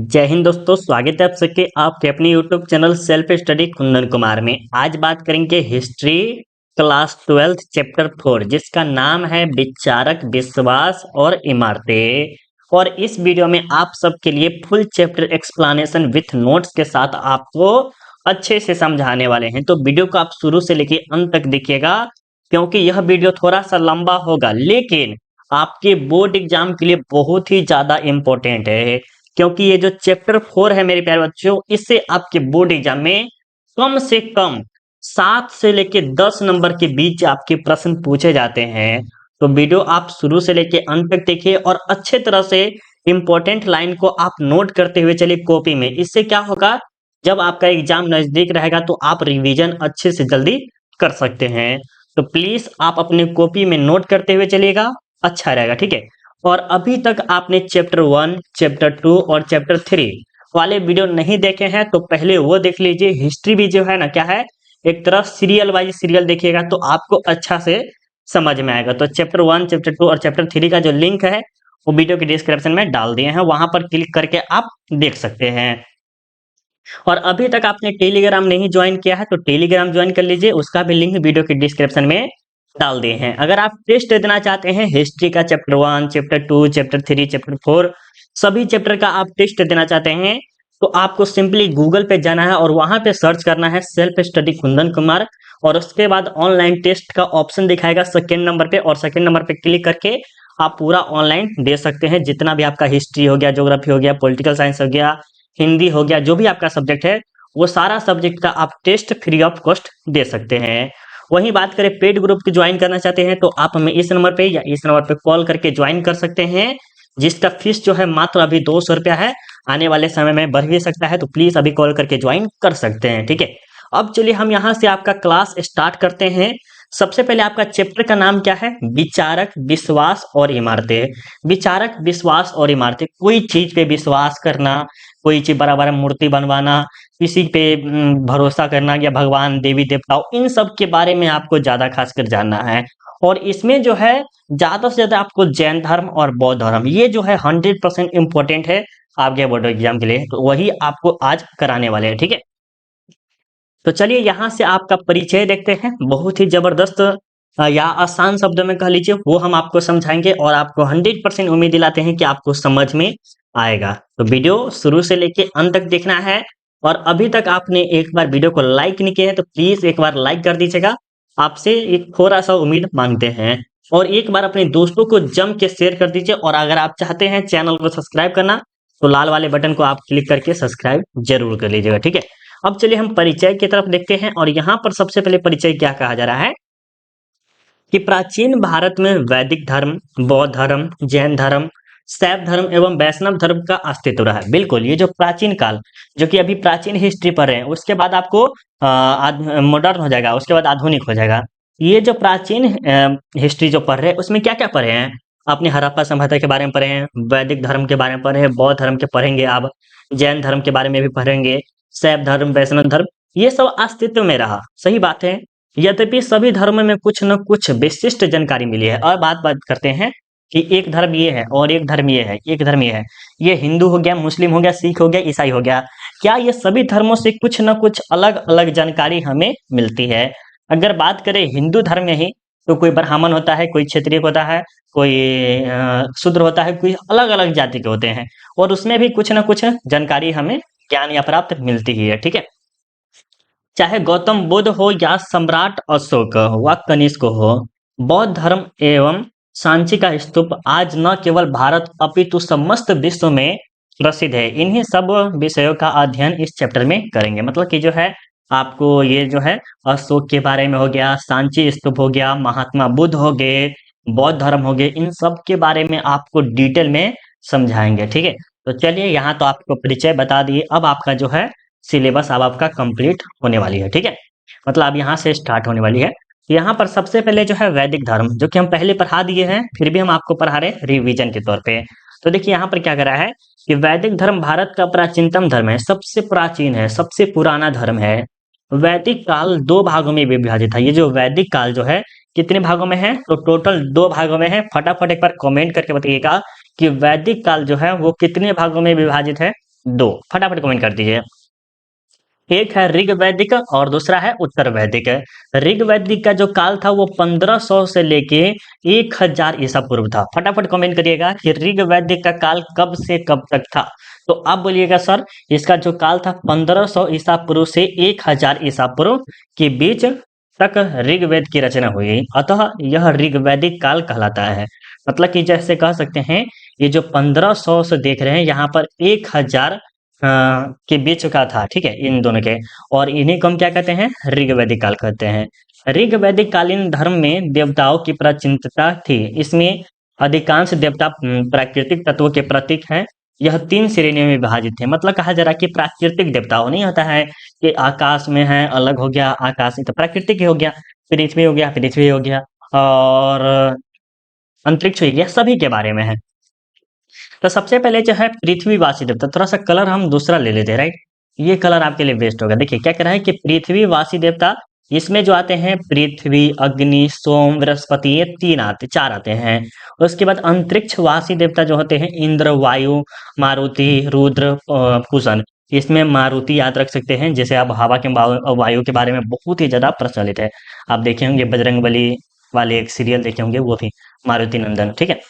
जय हिंद दोस्तों, स्वागत है आप सबके आपके अपने YouTube channel self study Kundan Kumar में। आज बात करेंगे हिस्ट्री क्लास 12 चैप्टर 4 जिसका नाम है विचारक, विश्वास और इमारतें। और इस वीडियो में आप सबके लिए full chapter explanation with notes के साथ आपको अच्छे से समझाने वाले हैं। तो वीडियो को आप शुरू से लेके अंत तक देखिएगा, क्योंकि यह वीडियो थोड़ा सा लंबा होगा लेकिन आपके बोर्ड एग्जाम के लिए बहुत ही ज्यादा इंपॉर्टेंट है। क्योंकि ये जो चैप्टर 4 है मेरे प्यारे बच्चों, इससे आपके बोर्ड एग्जाम में कम से कम 7 से लेके 10 नंबर के बीच आपके प्रश्न पूछे जाते हैं। तो वीडियो आप शुरू से लेके अंत तक देखिए और अच्छे तरह से इंपॉर्टेंट लाइन को आप नोट करते हुए चलिए कॉपी में। इससे क्या होगा, जब आपका एग्जाम नजदीक रहेगा तो आप रिवीजन अच्छे से जल्दी कर सकते हैं। तो प्लीज आप अपने कॉपी में नोट करते हुए चलिएगा, अच्छा रहेगा, ठीक है। और अभी तक आपने चैप्टर 1, चैप्टर 2 और चैप्टर 3 वाले वीडियो नहीं देखे हैं तो पहले वो देख लीजिए। हिस्ट्री भी जो है ना, क्या है, एक तरफ सीरियल वाइज सीरियल देखिएगा तो आपको अच्छा से समझ में आएगा। तो चैप्टर 1, चैप्टर 2 और चैप्टर 3 का जो लिंक है वो वीडियो के डिस्क्रिप्शन में डाल दिए हैं, वहां पर क्लिक करके आप देख सकते हैं। और अभी तक आपने टेलीग्राम नहीं ज्वाइन किया है तो टेलीग्राम ज्वाइन कर लीजिए, उसका भी लिंक वीडियो के डिस्क्रिप्शन में डाल दिए हैं। अगर आप टेस्ट देना चाहते हैं हिस्ट्री का चैप्टर 1, चैप्टर 2, चैप्टर 3, चैप्टर 4 सभी चैप्टर का आप टेस्ट देना चाहते हैं तो आपको सिंपली गूगल पे जाना है और वहां पे सर्च करना है सेल्फ स्टडी कुंदन कुमार। और उसके बाद ऑनलाइन टेस्ट का ऑप्शन दिखाएगा सेकेंड नंबर पे, और सेकेंड नंबर पे क्लिक करके आप पूरा ऑनलाइन दे सकते हैं। जितना भी आपका हिस्ट्री हो गया, ज्योग्राफी हो गया, पॉलिटिकल साइंस हो गया, हिंदी हो गया, जो भी आपका सब्जेक्ट है वो सारा सब्जेक्ट का आप टेस्ट फ्री ऑफ कॉस्ट दे सकते हैं। वहीं बात करें पेड ग्रुप की ज्वाइन करना चाहते हैं तो आप हमें इस नंबर पे या इस नंबर पे कॉल करके ज्वाइन कर सकते हैं, जिसका फीस जो है मात्र अभी 200 रुपया है। आने वाले समय में बढ़ भी सकता है, तो प्लीज अभी कॉल करके ज्वाइन कर सकते हैं, ठीक है। अब चलिए हम यहाँ से आपका क्लास स्टार्ट करते हैं। सबसे पहले आपका चैप्टर का नाम क्या है, विचारक, विश्वास और इमारतें। विचारक, विश्वास और इमारतें, कोई चीज पे विश्वास करना, कोई चीज बड़ा बड़ा मूर्ति बनवाना, किसी पे भरोसा करना, या भगवान देवी देवताओं, इन सब के बारे में आपको ज्यादा खासकर जानना है। और इसमें जो है ज्यादा से ज्यादा आपको जैन धर्म और बौद्ध धर्म, ये जो है 100% इम्पोर्टेंट है आपके बोर्ड एग्जाम के लिए, तो वही आपको आज कराने वाले हैं, ठीक है। तो चलिए यहाँ से आपका परिचय देखते हैं। बहुत ही जबरदस्त या आसान शब्दों में कह लीजिए वो हम आपको समझाएंगे और आपको 100% उम्मीद दिलाते हैं कि आपको समझ में आएगा। तो वीडियो शुरू से लेके अंत तक देखना है। और अभी तक आपने एक बार वीडियो को लाइक नहीं किया है तो प्लीज एक बार लाइक कर दीजिएगा, आपसे एक थोड़ा सा उम्मीद मांगते हैं। और एक बार अपने दोस्तों को जम के शेयर कर दीजिए। और अगर आप चाहते हैं चैनल को सब्सक्राइब करना तो लाल वाले बटन को आप क्लिक करके सब्सक्राइब जरूर कर लीजिएगा, ठीक है। अब चलिए हम परिचय की तरफ देखते हैं। और यहाँ पर सबसे पहले परिचय क्या कहा जा रहा है कि प्राचीन भारत में वैदिक धर्म, बौद्ध धर्म, जैन धर्म, शैव धर्म एवं वैष्णव धर्म का अस्तित्व रहा है। बिल्कुल, ये जो प्राचीन काल, जो कि अभी प्राचीन हिस्ट्री पढ़ रहे हैं, उसके बाद आपको मॉडर्न हो जाएगा, उसके बाद आधुनिक हो जाएगा। ये जो प्राचीन हिस्ट्री जो पढ़ रहे हैं उसमें क्या क्या पढ़े हैं, आपने हड़प्पा सभ्यता के बारे में पढ़े हैं, वैदिक धर्म के बारे में पढ़े हैं, बौद्ध धर्म के पढ़ेंगे आप, जैन धर्म के बारे में भी पढ़ेंगे, शैव धर्म, वैष्णव धर्म, ये सब अस्तित्व में रहा, सही बात है। यद्यपि सभी धर्म में कुछ न कुछ विशिष्ट जानकारी मिली है। और बात करते हैं कि एक धर्म ये है और एक धर्म ये है, एक धर्म ये है, ये हिंदू हो गया, मुस्लिम हो गया, सिख हो गया, ईसाई हो गया, क्या ये सभी धर्मों से कुछ न कुछ अलग अलग जानकारी हमें मिलती है। अगर बात करें हिंदू धर्म में ही तो कोई ब्राह्मण होता है, कोई क्षत्रिय होता है, कोई शूद्र होता है, कोई अलग अलग जाति के होते हैं, और उसमें भी कुछ न कुछ जानकारी हमें ज्ञान या प्राप्त मिलती ही है, ठीक है। चाहे गौतम बुद्ध हो या सम्राट अशोक व कनिष्क हो, बौद्ध धर्म एवं सांची का स्तूप आज न केवल भारत अपितु समस्त विश्व में प्रसिद्ध है। इन्हीं सब विषयों का अध्ययन इस चैप्टर में करेंगे। मतलब कि जो है आपको ये जो है अशोक के बारे में हो गया, सांची स्तूप हो गया, महात्मा बुद्ध हो गए, बौद्ध धर्म हो गए, इन सब के बारे में आपको डिटेल में समझाएंगे, ठीक है। तो चलिए यहाँ तो आपको परिचय बता दिए, अब आपका जो है सिलेबस अब आपका कंप्लीट होने वाली है, ठीक है। मतलब अब यहाँ से स्टार्ट होने वाली है। यहाँ पर सबसे पहले जो है वैदिक धर्म, जो कि हम पहले पढ़ा दिए हैं फिर भी हम आपको पढ़ा रहे हैं रिवीजन के तौर पे। तो देखिए यहाँ पर क्या करा है कि वैदिक धर्म भारत का प्राचीनतम धर्म है, सबसे प्राचीन है, सबसे पुराना धर्म है। वैदिक काल दो भागों में विभाजित है। ये जो वैदिक काल जो है कितने भागों में है, तो टोटल 2 भागों में है। फटाफट एक बार कमेंट करके बताइएगा कि वैदिक काल जो है वो कितने भागों में विभाजित है। दो, फटाफट कमेंट कर दीजिए। एक है ऋग वैदिक और दूसरा है उत्तर वैदिक। ऋग वैदिक का जो काल था वो 1500 से लेके 1000 ईसा पूर्व था। फटाफट कमेंट करिएगा कि ऋग वैदिक का काल कब से कब तक था। तो आप बोलिएगा सर इसका जो काल था 1500 ईसा पूर्व से 1000 ईसा पूर्व के बीच तक ऋग्वेद की रचना हुई, अतः यह ऋग्वैदिक काल कहलाता है। मतलब कि जैसे कह सकते हैं ये जो 1500 से देख रहे हैं यहाँ पर 1000 के बीच का था, ठीक है, इन दोनों के। और इन्हीं को हम क्या कहते हैं, ऋग्वैदिक काल कहते हैं। ऋग्वैदिक कालीन धर्म में देवताओं की प्राचीनता थी। इसमें अधिकांश देवता प्राकृतिक तत्वों के प्रतीक हैं। यह 3 श्रेणियों में विभाजित थे। मतलब कहा जा रहा है कि प्राकृतिक देवताओं नहीं होता है कि आकाश में है अलग हो गया, आकाश तो प्राकृतिक ही हो गया, पृथ्वी हो गया और अंतरिक्ष हो गया, सभी के बारे में है। तो सबसे पहले जो है पृथ्वीवासी देवता, थोड़ा सा कलर हम दूसरा ले लेते हैं, राइट। ये कलर आपके लिए बेस्ट होगा। देखिए क्या कह रहा है कि पृथ्वीवासी देवता, इसमें जो आते हैं पृथ्वी, अग्नि, सोम, बृहस्पति, ये 4 आते हैं। उसके बाद अंतरिक्षवासी देवता जो होते हैं इंद्र, वायु, मारुति, रुद्र, कुशन। इसमें मारुति याद रख सकते हैं, जैसे आप हवा के वायु के बारे में बहुत ही ज्यादा प्रचलित है। आप देखे होंगे बजरंगबली वाले एक सीरियल देखे होंगे, वो भी मारुति नंदन, ठीक है।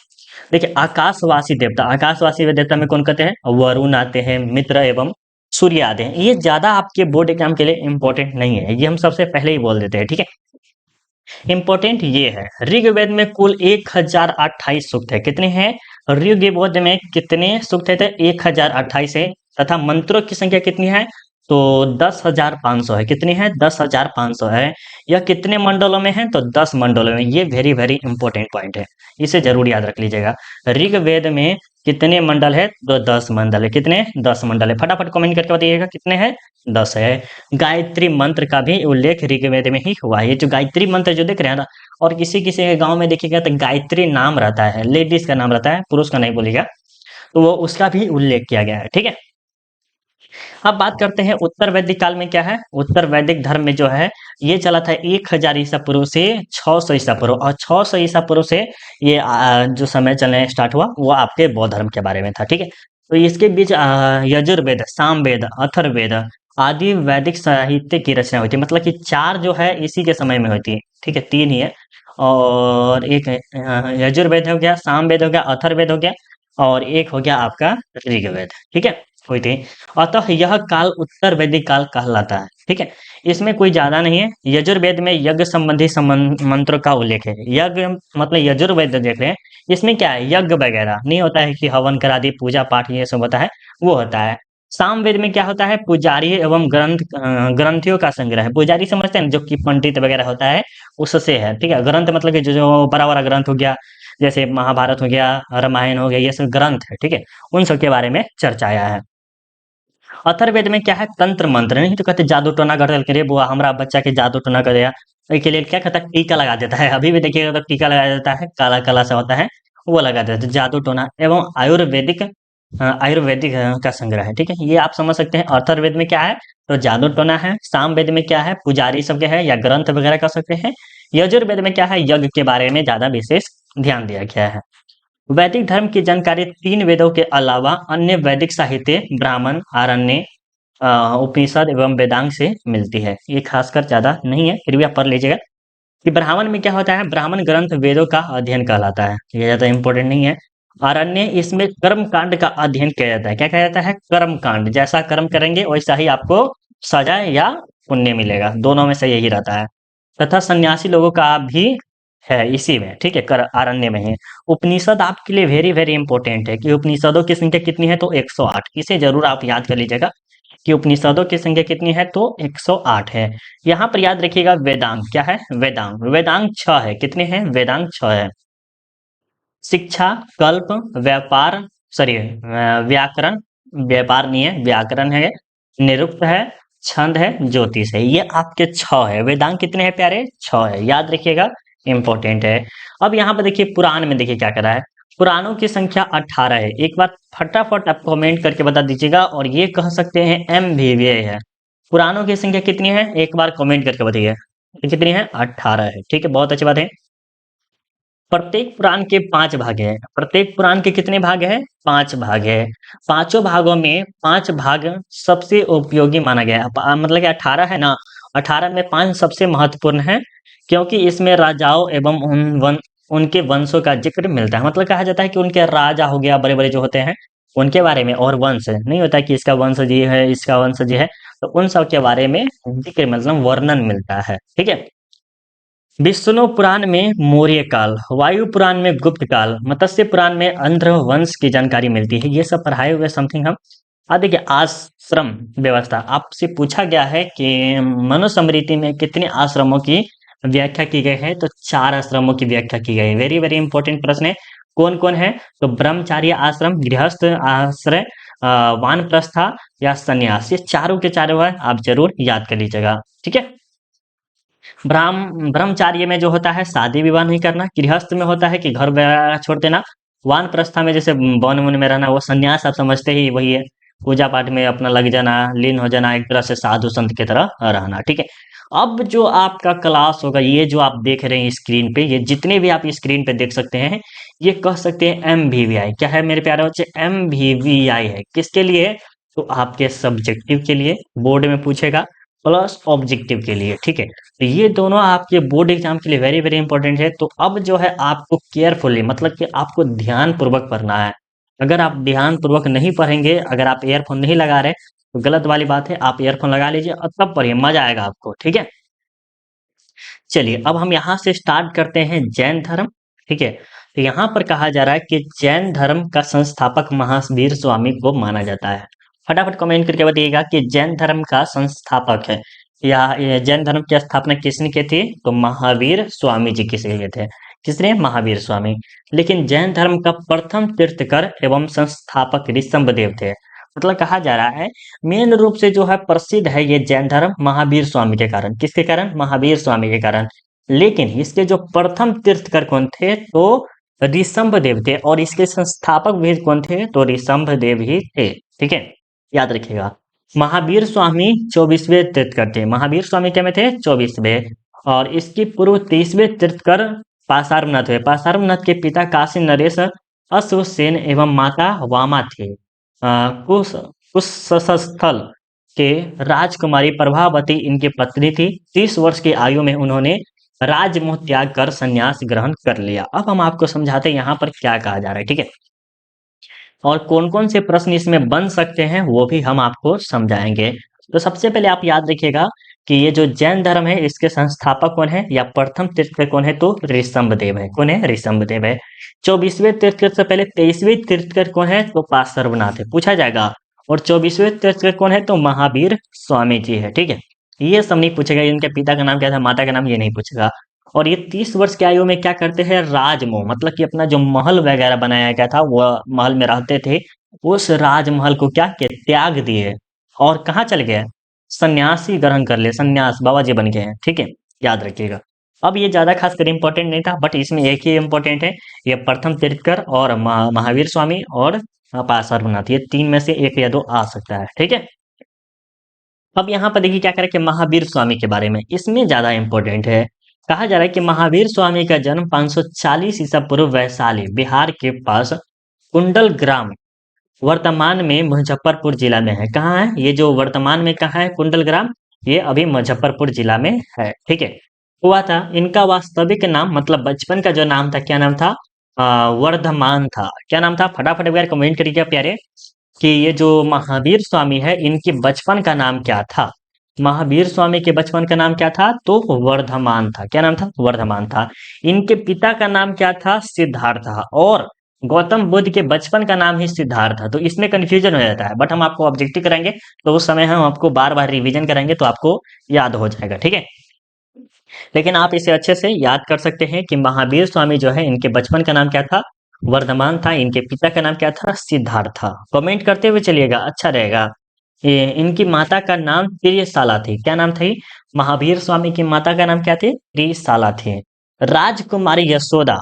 देखिए आकाशवासी देवता में कौन कहते हैं, वरुण आते हैं, मित्र एवं सूर्य आते हैं। ये ज्यादा आपके बोर्ड एग्जाम के लिए इंपॉर्टेंट नहीं है, ये हम सबसे पहले ही बोल देते हैं, ठीक है। इंपॉर्टेंट ये है, ऋग्वेद में कुल 1028 सूक्त है। कितने हैं ऋग्वेद में, कितने सूक्त है, तो 1028 है। तथा मंत्रों की संख्या कितनी है, तो 10,500 है। कितनी है, 10,500 है। यह कितने मंडलों में है, तो 10 मंडलों में। ये वेरी वेरी इंपॉर्टेंट पॉइंट है, इसे जरूर याद रख लीजिएगा। ऋग्वेद में कितने मंडल है, तो 10 मंडल है। कितने, 10 मंडल है। फटाफट कमेंट करके बताइएगा कितने हैं, 10 है। गायत्री मंत्र का भी उल्लेख ऋग्वेद में ही हुआ है। ये जो गायत्री मंत्र जो देख रहे हैं ना, और किसी किसी के गांव में देखिएगा तो गायत्री नाम रहता है, लेडीज का नाम रहता है, पुरुष का नहीं बोलिएगा, तो वो उसका भी उल्लेख किया गया है, ठीक है। अब बात करते हैं उत्तर वैदिक काल में क्या है। उत्तर वैदिक धर्म में जो है ये चला था 1000 ईसा पूर्व से 600 ईसा पूर्व, और 600 ईसा पूर्व से ये जो समय चलने स्टार्ट हुआ वो आपके बौद्ध धर्म के बारे में था, ठीक है। तो इसके बीच यजुर्वेद, सामवेद, अथर्ववेद आदि वैदिक साहित्य की रचना हुई थी। मतलब कि 4 जो है इसी के समय में हुई थी, ठीक है, 3 ही है। और एक है, यजुर्वेद हो गया, सामवेद हो गया, अथर्ववेद हो गया, और एक हो गया आपका ऋग्वेद, ठीक है, हुई थी। अतः यह काल उत्तर वैदिक काल कहलाता है, ठीक है। इसमें कोई ज्यादा नहीं है। यजुर्वेद में यज्ञ संबंधी मंत्रों का उल्लेख है। यज्ञ मतलब यजुर्वेद देख रहे हैं, इसमें क्या है, यज्ञ वगैरह नहीं होता है कि हवन करा दी, पूजा पाठ ये सब होता है, वो होता है। सामवेद में क्या होता है, पुजारी एवं ग्रंथियों का संग्रह है। पुजारी समझते हैं ना, जो कि पंडित वगैरह होता है, उससे है, ठीक है। ग्रंथ मतलब कि जो बड़ा बड़ा ग्रंथ हो गया, जैसे महाभारत हो गया, रामायण हो गया, ये सब ग्रंथ है, ठीक है। उन सब के बारे में चर्चा आया है। अथर्ववेद में क्या है, तंत्र मंत्र, नहीं तो कहते जादू टोना कर के रे बुआ हमारा बच्चा के जादू टोना कर दिया, इसके लिए क्या कहता है, टीका लगा देता है। अभी भी देखिएगा तो टीका लगा देता है, काला काला सा होता है, वो लगा देता है, जादू टोना। एवं आयुर्वेदिक का संग्रह है, ठीक है। ये आप समझ सकते हैं। अथर्ववेद में क्या है, तो जादू टोना है। सामवेद में क्या है, पुजारी सब के है या ग्रंथ वगैरह कर सकते हैं। यजुर्वेद में क्या है, यज्ञ के बारे में ज्यादा विशेष ध्यान दिया गया है। वैदिक धर्म की जानकारी 3 वेदों के अलावा अन्य वैदिक साहित्य, ब्राह्मण, आरण्य, उपनिषद एवं वेदांग से मिलती है। ये खासकर ज्यादा नहीं है, फिर भी आप पढ़ लीजिएगा कि ब्राह्मण में क्या होता है, ब्राह्मण ग्रंथ वेदों का अध्ययन कहलाता है, ये ज्यादा इंपॉर्टेंट नहीं है। आरण्य, इसमें कर्म कांड का अध्ययन किया जाता है। क्या कहा जाता है, कर्म कांड, जैसा कर्म करेंगे वैसा ही आपको सजा या पुण्य मिलेगा, दोनों में से यही रहता है। तथा सन्यासी लोगों का भी है इसी में, ठीक है, कर आरण्य में है। उपनिषद आपके लिए वेरी वेरी इंपॉर्टेंट है कि उपनिषदों की संख्या कितनी है, तो 108। इसे जरूर आप याद कर लीजिएगा कि उपनिषदों की संख्या कितनी है, तो 108 है। यहाँ पर याद रखिएगा वेदांग क्या है, वेदांग, वेदांग 6 है। कितने हैं, वेदांग 6 है। शिक्षा, कल्प, व्यापार, सॉरी व्याकरण, व्यापार नहीं है, व्याकरण है, निरुक्त है, छंद है, ज्योतिष है। ये आपके 6 है। वेदांग कितने हैं प्यारे, 6 है, याद रखिएगा, इंपॉर्टेंट है। अब यहाँ पर देखिए पुराण में देखिए क्या करा है, पुराणों की संख्या 18 है। एक बार फटाफट आप कमेंट करके बता दीजिएगा, और ये कह सकते हैं MVVA है। पुराणों की संख्या कितनी है, एक बार कमेंट करके बताइए कितनी है, 18 है, ठीक है, बहुत अच्छी बात है। प्रत्येक पुराण के 5 भाग हैं। प्रत्येक पुराण के कितने भाग हैं? 5 भाग है। पांचों भागों में 5 भाग सबसे उपयोगी माना गया है। मतलब कि 18 है ना, 18 में 5 सबसे महत्वपूर्ण है, क्योंकि इसमें राजाओं एवं उनके वंशों का जिक्र मिलता है। मतलब कहा जाता है कि उनके राजा हो गया, बड़े बड़े जो होते हैं उनके बारे में, और वंश नहीं होता कि इसका वंश जी है, इसका वंश जी है, तो उन सब के बारे में जिक्र मतलब वर्णन मिलता है। ठीक है। विष्णु पुराण में मौर्य काल, वायु पुराण में गुप्त काल, मत्स्य पुराण में अंध्र वंश की जानकारी मिलती है। ये सब पढ़ाए हुए समथिंग हम। देखिए, आश्रम व्यवस्था आपसे पूछा गया है कि मनुस्मृति में कितने आश्रमों की व्याख्या की गई है, तो 4 आश्रमों की व्याख्या की गई है। वेरी वेरी इंपॉर्टेंट प्रश्न है। कौन कौन है? तो ब्रह्मचार्य आश्रम, गृहस्थ आश्रय, वानप्रस्था या संन्यास, ये चारों के चारों है, आप जरूर याद कर लीजिएगा। ठीक है। ब्रह्मचार्य में जो होता है शादी विवाह नहीं करना, गृहस्थ में होता है कि घर वगैरह छोड़ देना, वानप्रस्था में जैसे वन वन में रहना, वो संन्यास आप समझते ही वही है, पूजा पाठ में अपना लग जाना, लीन हो जाना, एक तरह से साधु संत की तरह रहना। ठीक है। अब जो आपका क्लास होगा, ये जो आप देख रहे हैं स्क्रीन पे, ये जितने भी आप स्क्रीन पे देख सकते हैं, ये कह सकते हैं MVVI। क्या है मेरे प्यारे बच्चे? MVVI है। किसके लिए? तो आपके सब्जेक्टिव के लिए, बोर्ड में पूछेगा, प्लस ऑब्जेक्टिव के लिए। ठीक है। तो ये दोनों आपके बोर्ड एग्जाम के लिए वेरी वेरी इंपॉर्टेंट है। तो अब जो है आपको केयरफुली, मतलब कि आपको ध्यान पूर्वक पढ़ना है। अगर आप ध्यान पूर्वक नहीं पढ़ेंगे, अगर आप ईयरफोन नहीं लगा रहे, तो गलत वाली बात है। आप ईयरफोन लगा लीजिए और तब पढ़िए, मजा आएगा आपको। ठीक है। चलिए, अब हम यहाँ से स्टार्ट करते हैं जैन धर्म। ठीक है। तो यहाँ पर कहा जा रहा है कि जैन धर्म का संस्थापक महावीर स्वामी को माना जाता है। फटाफट कमेंट करके बताइएगा कि जैन धर्म का संस्थापक है, या ये जैन धर्म की स्थापना किसने की थी? तो महावीर स्वामी जी किसे किए थे? किसने? महावीर स्वामी। लेकिन जैन धर्म का प्रथम तीर्थकर एवं संस्थापक ऋषभदेव थे। मतलब कहा जा रहा है मेन रूप से जो है प्रसिद्ध है ये जैन धर्म महावीर स्वामी के कारण। किसके कारण? महावीर स्वामी के कारण। लेकिन इसके जो प्रथम तीर्थकर कौन थे? तो ऋषभदेव थे, और इसके संस्थापक भी कौन थे? तो ऋषभदेव ही थे। ठीक है, याद रखिएगा। महावीर स्वामी 24वें तीर्थकर थे। महावीर स्वामी क्या में थे? 24वें। और इसकी पूर्व 23वें तीर्थकर पासारनाथ हुए। पासारनाथ के पिता काशी नरेश अश्वसेन एवं माता वामा थे। कुश कुशस्थल के राजकुमारी प्रभावती इनकी पत्नी थी। 30 वर्ष की आयु में उन्होंने राजमोह त्याग कर संन्यास ग्रहण कर लिया। अब हम आपको समझाते हैं यहाँ पर क्या कहा जा रहा है। ठीक है। और कौन कौन से प्रश्न इसमें बन सकते हैं वो भी हम आपको समझाएंगे। तो सबसे पहले आप याद रखिएगा कि ये जो जैन धर्म है, इसके संस्थापक कौन है या प्रथम तीर्थकर कौन है? तो ऋषभदेव है। कौन है? ऋषभदेव है। 24वें तीर्थकर से पहले 23वें तीर्थकर कौन है? तो पार्श्वनाथ है, पूछा जाएगा। और 24वें तीर्थकर कौन है? तो महावीर स्वामी जी है। ठीक है। ये सब नहीं पूछेगा, इनके पिता का नाम क्या था, माता का नाम, ये नहीं पूछेगा। और ये 30 वर्ष की आयु में क्या करते हैं? राजमोह, मतलब कि अपना जो महल वगैरह बनाया गया था, वो महल में रहते थे, उस राजमहल को क्या किए? त्याग दिए। और कहाँ चले गए? सन्यासी ग्रहण कर लिए, सन्यास बाबा जी बन गए हैं। ठीक है, याद रखिएगा। अब ये ज्यादा खासकर इंपॉर्टेंट नहीं था, बट इसमें एक ही इंपॉर्टेंट है, ये प्रथम तीर्थकर और महावीर स्वामी और पार्श्वनाथ, ये 3 में से 1 या 2 आ सकता है। ठीक है। अब यहाँ पर देखिए क्या करें कि महावीर स्वामी के बारे में, इसमें ज्यादा इंपॉर्टेंट है। कहा जा रहा है कि महावीर स्वामी का जन्म 540 ईसा पूर्व वैशाली बिहार के पास कुंडल ग्राम, वर्तमान में मुजफ्फरपुर जिला में है। कहाँ है ये? जो वर्तमान में कहाँ है कुंडल ग्राम? ये अभी मुजफ्फरपुर जिला में है। ठीक है। हुआ था। इनका वास्तविक नाम, मतलब बचपन का जो नाम था, क्या नाम था? वर्धमान था। क्या नाम था? फटाफट एक बार कमेंट करिएगा प्यारे, कि ये जो महावीर स्वामी है, इनके बचपन का नाम क्या था? महावीर स्वामी के बचपन का नाम क्या था? तो वर्धमान था। क्या नाम था? वर्धमान था। इनके पिता का नाम क्या था? सिद्धार्थ था। और गौतम बुद्ध के बचपन का नाम ही सिद्धार्थ था। तो इसमें कंफ्यूजन हो जाता है, बट हम आपको ऑब्जेक्टिव कराएंगे, तो उस समय हम आपको बार बार रिवीजन कराएंगे, तो आपको याद हो जाएगा। ठीक है। लेकिन आप इसे अच्छे से याद कर सकते हैं कि महावीर स्वामी जो है, इनके बचपन का नाम क्या था? वर्धमान था। इनके पिता का नाम क्या था? सिद्धार्थ था। कमेंट करते हुए चलिएगा, अच्छा रहेगा। इनकी माता का नाम त्रिशाला थी। क्या नाम थी? महावीर स्वामी की माता का नाम क्या थी? त्रिशाला थी। राजकुमारी यशोदा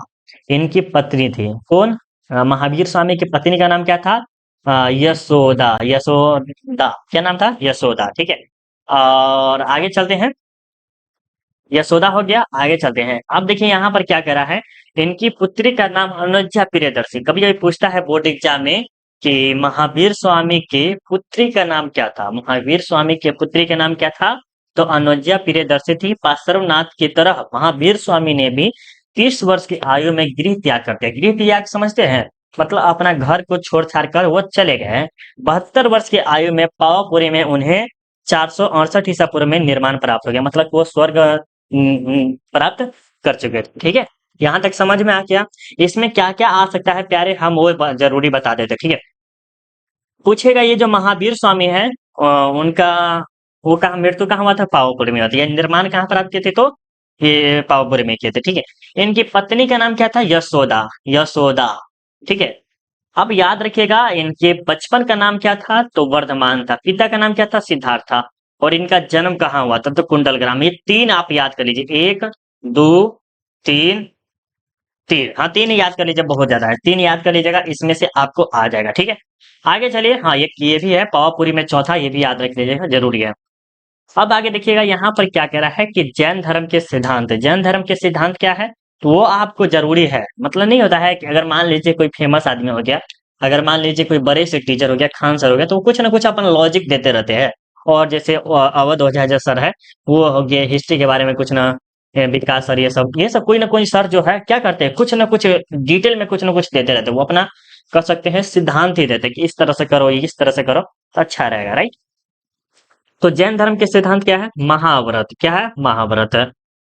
इनकी पत्नी थी। कौन? महावीर स्वामी की पत्नी का नाम क्या था? यशोदा। यशोदा क्या नाम था? यशोदा। ठीक है। और आगे चलते हैं। यशोदा हो गया। आगे चलते हैं। अब देखिए यहाँ पर क्या करा है, इनकी पुत्री का नाम अनुजा प्रियदर्शी। कभी कभी पूछता है बोर्ड एग्जाम में कि महावीर स्वामी के पुत्री का नाम क्या था। महावीर स्वामी के पुत्री का नाम क्या था, तो अनुजा प्रियदर्शी थी। पार्श्वनाथ की तरह महावीर स्वामी ने भी 30 वर्ष की आयु में गृह त्याग करते। गृह त्याग समझते हैं, मतलब अपना घर को छोड़ छाड़ कर वो चले गए। 72 वर्ष की आयु में पावापुरी में उन्हें 468 ईसा पूर्व में निर्माण प्राप्त हो गया, मतलब वो स्वर्ग प्राप्त कर चुके थे। ठीक है, यहाँ तक समझ में आ गया। इसमें क्या क्या आ सकता है प्यारे, हम वो जरूरी बता देते। ठीक है, पूछेगा ये जो महावीर स्वामी है उनका वो कहाँ मृत्यु कहाँ हुआ था, पावापुरी में हुआ था। या निर्माण कहाँ प्राप्त किए थे, तो ये पावापुरी में किए थे। ठीक है, इनकी पत्नी का नाम क्या था, यशोदा। यशोदा। ठीक है, अब याद रखिएगा इनके बचपन का नाम क्या था, तो वर्धमान था। पिता का नाम क्या था, सिद्धार्थ था। और इनका जन्म कहाँ हुआ था, तो कुंडलग्राम। ये तीन आप याद कर लीजिए, एक, दो, तीन। तीन, हाँ तीन याद कर लीजिए, बहुत ज्यादा है, तीन याद कर लीजिएगा, इसमें से आपको आ जाएगा। ठीक है, आगे चलिए। हाँ ये भी है पावापुरी में चौथा, ये भी याद रख लीजिएगा, जरूरी है। अब आगे देखिएगा यहाँ पर क्या कह रहा है कि जैन धर्म के सिद्धांत। जैन धर्म के सिद्धांत क्या है, तो वो आपको जरूरी है। मतलब नहीं होता है कि अगर मान लीजिए कोई फेमस आदमी हो गया, अगर मान लीजिए कोई बड़े से टीचर हो गया, खान सर हो गया, तो वो कुछ ना कुछ अपन लॉजिक देते रहते हैं। और जैसे अवध ओझा जो सर है, वो हो गया हिस्ट्री के बारे में कुछ ना, विकास सर, ये सब कोई ना कोई सर जो है क्या करते हैं, कुछ ना कुछ डिटेल में कुछ ना कुछ देते रहते हैं। वो अपना कह सकते हैं सिद्धांत ही देते हैं कि इस तरह से करो, इस तरह से करो तो अच्छा रहेगा, राइट। तो जैन धर्म के सिद्धांत क्या है, महाव्रत। क्या है, महाव्रत।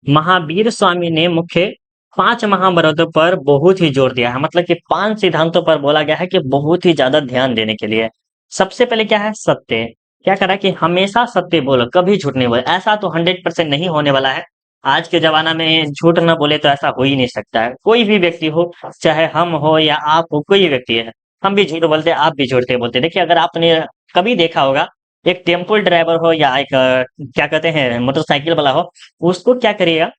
महावीर स्वामी ने मुख्य 5 महाव्रतों पर बहुत ही जोर दिया है, मतलब कि 5 सिद्धांतों पर बोला गया है कि बहुत ही ज्यादा ध्यान देने के लिए। सबसे पहले क्या है, सत्य। क्या करा कि हमेशा सत्य बोलो, कभी झूठ नहीं बोलो। ऐसा तो 100% नहीं होने वाला है। आज के जमाना में झूठ न बोले तो ऐसा हो ही नहीं सकता है। कोई भी व्यक्ति हो, चाहे हम हो या आप हो, कोई व्यक्ति है, हम भी झूठ बोलते हैं, आप भी झूठ बोलते हैं। देखिए अगर आपने कभी देखा होगा, एक टेम्पल ड्राइवर हो या एक क्या कहते हैं मोटरसाइकिल वाला हो, उसको क्या करिएगा,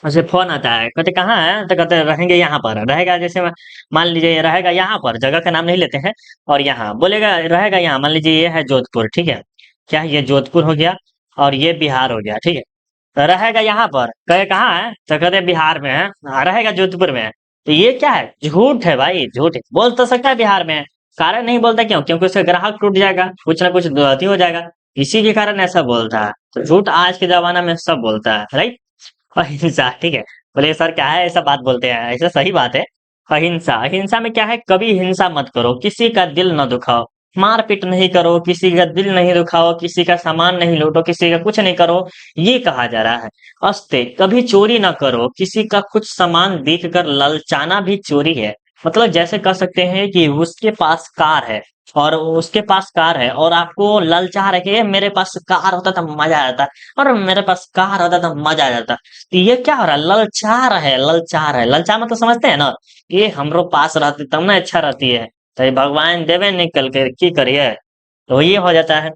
उसे फोन आता है, कहते कहाँ है, तो कहते रहेंगे यहाँ पर, रहेगा जैसे मान लीजिए ये रहेगा यहाँ पर, जगह का नाम नहीं लेते हैं, और यहाँ बोलेगा रहेगा यहाँ, मान लीजिए ये है जोधपुर। ठीक है, क्या ये जोधपुर हो गया और ये बिहार हो गया। ठीक है, तो रहेगा यहाँ पर, कहे कहाँ है, तो कहते बिहार में है। हाँ, रहेगा जोधपुर में है। तो ये क्या है, झूठ है भाई, झूठ है। बोल तो सकता है बिहार में है, कारण नहीं बोलता, क्यों, क्योंकि उसका ग्राहक टूट जाएगा, कुछ ना कुछ गलती हो जाएगा, इसी के कारण ऐसा बोलता है। तो झूठ आज के जमाना में सब बोलता है, राइट। अहिंसा। ठीक है, बोले सर क्या है ऐसा बात बोलते हैं, ऐसा सही बात है। अहिंसा। अहिंसा में क्या है, कभी हिंसा मत करो, किसी का दिल न दुखाओ, मारपीट नहीं करो, किसी का दिल नहीं दुखाओ, किसी का सामान नहीं लूटो, किसी का कुछ नहीं करो, ये कहा जा रहा है। अस्ते, कभी चोरी ना करो, किसी का कुछ सामान देख कर ललचाना भी चोरी है। मतलब जैसे कह सकते हैं कि उसके पास कार है, और उसके पास कार है और आपको ललचा रहे कि "ये मेरे पास कार होता तो मजा आ जाता, और मेरे पास कार होता तो मजा आ जाता"। तो ये क्या हो रहा है, ललचा रहा है, ललचा रहा है। ललचा मतलब समझते हैं ना, ये हमरो पास रहती तब ना अच्छा रहती है, तो ये भगवान देवे निकल के की करिए, तो ये हो जाता है।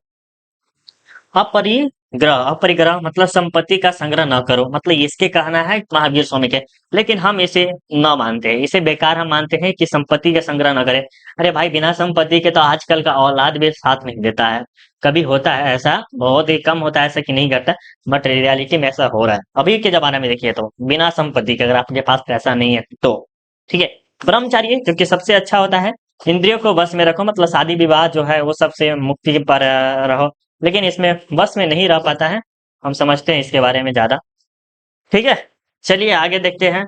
अपरिग्रह। अपरिग्रह मतलब संपत्ति का संग्रह न करो, मतलब इसके कहना है महावीर स्वामी के, लेकिन हम इसे न मानते हैं, इसे बेकार हम मानते हैं कि संपत्ति का संग्रह न करें। अरे भाई बिना संपत्ति के तो आजकल का औलाद भी साथ नहीं देता है। कभी होता है ऐसा, बहुत ही कम होता है ऐसा कि नहीं करता, बट रियलिटी में ऐसा हो रहा है अभी के जमाने में। देखिए तो बिना संपत्ति के, अगर आपके पास पैसा नहीं है तो, ठीक है। ब्रह्मचारी क्योंकि सबसे अच्छा होता है, इंद्रियों को बस में रखो, मतलब शादी विवाह जो है वो सबसे मुक्ति पर रहो, लेकिन इसमें बस में नहीं रह पाता है। हम समझते हैं इसके बारे में ज्यादा, ठीक है। चलिए आगे देखते हैं।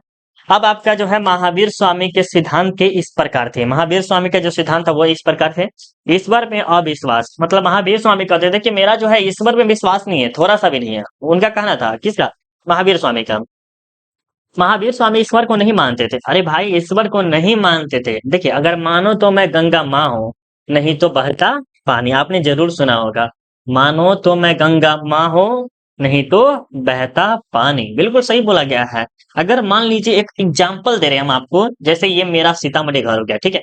अब आपका जो है महावीर स्वामी के सिद्धांत के इस प्रकार थे। महावीर स्वामी का जो सिद्धांत था वो इस प्रकार थे। ईश्वर में अविश्वास, मतलब महावीर स्वामी कहते थे कि मेरा जो है ईश्वर में विश्वास नहीं है, थोड़ा सा भी नहीं है। उनका कहना था, किसका, महावीर स्वामी का। महावीर स्वामी ईश्वर को नहीं मानते थे। अरे भाई ईश्वर को नहीं मानते थे, देखिए अगर मानो तो मैं गंगा माँ हूँ, नहीं तो बहता पानी, आपने जरूर सुना होगा, मानो तो मैं गंगा माँ हूँ, नहीं तो बहता पानी, बिल्कुल सही बोला गया है। अगर मान लीजिए एक एग्जाम्पल दे रहे हैं हम आपको, जैसे ये मेरा सीतामढ़ी घर हो गया, ठीक है,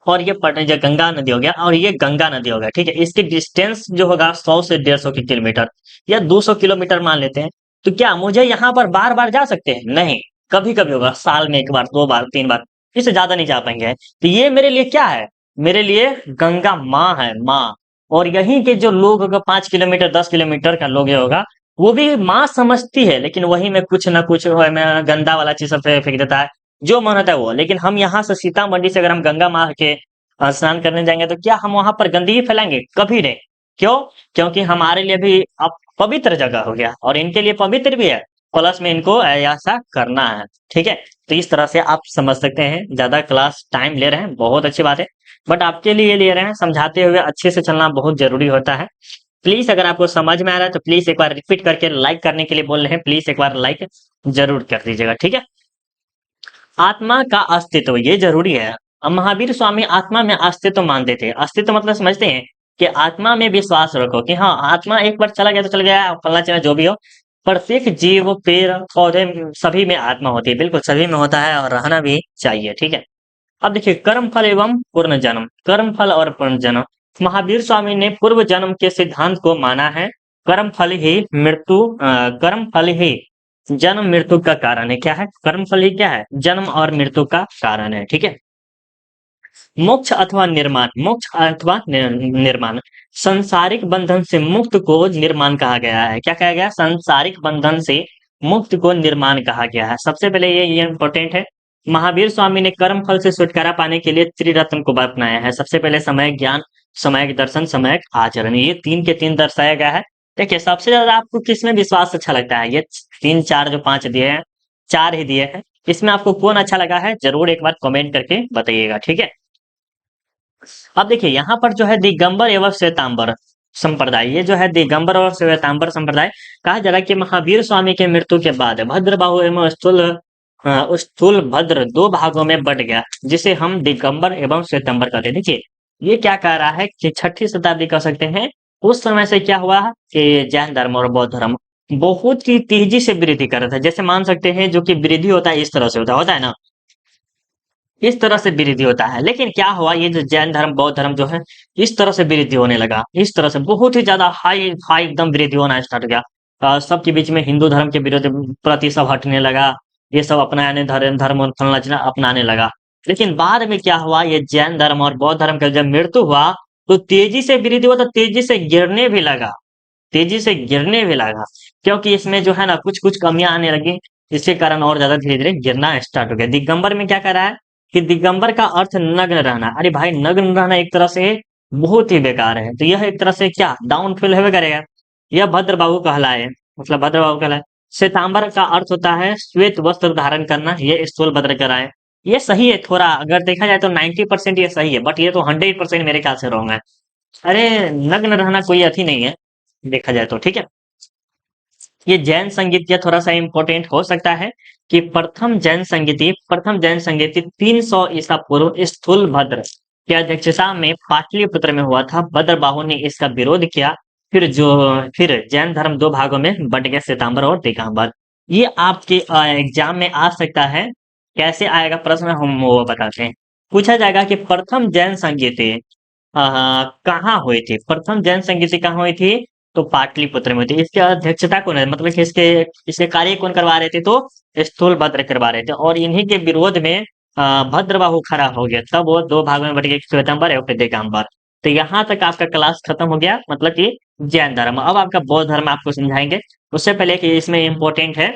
और ये पटना जो गंगा नदी हो गया, और ये गंगा नदी हो गया, ठीक है। इसकी डिस्टेंस जो होगा 100 से 150 किलोमीटर या 200 किलोमीटर मान लेते हैं। तो क्या मुझे यहाँ पर बार बार जा सकते हैं, नहीं, कभी कभी होगा, साल में एक बार, दो बार, तीन बार, इससे ज्यादा नहीं जा पाएंगे। तो ये मेरे लिए क्या है, मेरे लिए गंगा माँ है, माँ। और यहीं के जो लोग होगा 5 किलोमीटर 10 किलोमीटर का लोग ये होगा, वो भी माँ समझती है, लेकिन वही में कुछ ना कुछ वो में गंदा वाला चीज सब फेंक देता है, जो मन होता है वो। लेकिन हम यहाँ से सीतामढ़ी से अगर हम गंगा माँ के स्नान करने जाएंगे तो क्या हम वहां पर गंदगी फैलाएंगे? कभी नहीं। क्यों? क्योंकि हमारे लिए भी अब पवित्र जगह हो गया और इनके लिए पवित्र भी है, प्लस में इनको ऐसा करना है। ठीक है, तो इस तरह से आप समझ सकते हैं। ज्यादा क्लास टाइम ले रहे हैं, बहुत अच्छी बात है, बट आपके लिए ले रहे हैं, समझाते हुए अच्छे से चलना बहुत जरूरी होता है। प्लीज अगर आपको समझ में आ रहा है तो प्लीज एक बार रिपीट करके लाइक करने के लिए बोल रहे हैं, प्लीज एक बार लाइक जरूर कर दीजिएगा। ठीक है, आत्मा का अस्तित्व ये जरूरी है। अब महावीर स्वामी आत्मा में अस्तित्व मानते थे। अस्तित्व मतलब समझते हैं कि आत्मा में विश्वास रखो कि हाँ, आत्मा एक बार चला गया तो चल गया, फलना चला जो भी हो। प्रत्येक जीव, पेड़ पौधे सभी में आत्मा होती है, बिल्कुल सभी में होता है और रहना भी चाहिए। ठीक है, अब देखिए कर्म फल एवं पूर्ण जन्म, कर्म फल और पूर्ण जन्म। महावीर स्वामी ने पूर्व जन्म के सिद्धांत को माना है। कर्म फल ही मृत्यु, कर्म फल ही जन्म मृत्यु का कारण है। क्या है? कर्म फल ही क्या है? जन्म और मृत्यु का कारण है। ठीक है, मोक्ष अथवा निर्माण, मोक्ष अथवा निर्माण, संसारिक बंधन से मुक्त को निर्माण कहा गया है। क्या कहा गया? संसारिक बंधन से मुक्त को निर्माण कहा गया है। सबसे पहले ये इंपॉर्टेंट है। महावीर स्वामी ने कर्म फल से छुटकारा पाने के लिए त्रिरत्न को अपनाया है। सबसे पहले समय ज्ञान, समय दर्शन, समय आचरण, ये तीन के तीन दर्शाया गया है। देखिए, सबसे ज्यादा आपको किस में विश्वास अच्छा लगता है? ये तीन चार जो पांच दिए हैं, चार ही दिए हैं, इसमें आपको कौन अच्छा लगा है जरूर एक बार कमेंट करके बताइएगा। ठीक है, अब देखिए यहाँ पर जो है दिगंबर एवं श्वेतांबर संप्रदाय, ये जो है दिगंबर और श्वेतांबर संप्रदाय, कहा जा रहा है कि महावीर स्वामी के मृत्यु के बाद भद्रबाहु एवं स्थूल भद्र दो भागों में बट गया, जिसे हम दिगंबर एवं श्वेतांबर कहते हैं। देखिए, ये क्या कह रहा है कि छठी शताब्दी कह सकते हैं। उस समय से क्या हुआ कि जैन धर्म और बौद्ध धर्म बहुत ही तेजी से वृद्धि कर रहा था। जैसे मान सकते हैं जो कि वृद्धि होता है इस तरह से होता है ना, इस तरह से वृद्धि होता है। लेकिन क्या हुआ, ये जो जैन धर्म बौद्ध धर्म जो है, इस तरह से वृद्धि होने लगा, इस तरह से बहुत ही ज्यादा हाई हाई एकदम वृद्धि होना स्टार्ट हो गया। सबके बीच में हिंदू धर्म के विरोध प्रति सब हटने लगा, ये सब अपनाने धर्म धर्म और फलना चिलना अपनाने लगा। लेकिन बाद में क्या हुआ, ये जैन धर्म और बौद्ध धर्म का जब मृत्यु हुआ तो तेजी से वृद्धि हुआ, तो तेजी से गिरने भी लगा, तेजी से गिरने भी लगा, क्योंकि इसमें जो है ना कुछ कुछ कमियां आने लगी। इसके कारण और ज्यादा धीरे धीरे गिरना स्टार्ट हो गया। दिगंबर में क्या कर रहा है कि दिगंबर का अर्थ नग्न रहना। अरे भाई, नग्न रहना एक तरह से बहुत ही बेकार है, तो यह एक तरह से क्या डाउनफिल है करेगा। यह भद्र बाबू कहलाए, मतलब भद्र बाबू कहलाए। श्वेतांबर का अर्थ होता है श्वेत वस्त्र धारण करना, ये स्थूल भद्र कराए। ये सही है, थोड़ा अगर देखा जाए तो 90% ये सही है, बट ये तो 100% मेरे ख्याल से रॉन्ग है। अरे, नग्न रहना कोई अति नहीं है देखा जाए तो। ठीक है, ये जैन संगीत या थोड़ा सा इंपॉर्टेंट हो सकता है कि प्रथम जैन संगीति 300 ईसा पूर्व स्थूल भद्र की अध्यक्षता में पाटलिपुत्र में हुआ था। भद्रबाहु ने इसका विरोध किया। फिर जैन धर्म दो भागों में बट गया, श्वेतांबर और दिगंबर। ये आपके एग्जाम में आ सकता है। कैसे आएगा प्रश्न, हम वो बताते हैं। पूछा जाएगा कि प्रथम जैन संगीति कहाँ हुई थी? प्रथम जैन संगीति कहाँ हुई थी? तो पाटलिपुत्र में थी। इसकी अध्यक्षता कौन है, मतलब कि इसके इसके कार्य कौन करवा रहे थे? तो स्थूल भद्र करवा रहे थे, और इन्हीं के विरोध में भद्रबाहु खड़ा हो गया। तब वो दो भागों में बट गए, श्वेतांबर और फिर दिगंबर। तो यहाँ तक आपका क्लास खत्म हो गया, मतलब कि जैन धर्म। अब आपका बौद्ध धर्म आपको समझाएंगे। उससे पहले कि इसमें इम्पोर्टेंट है,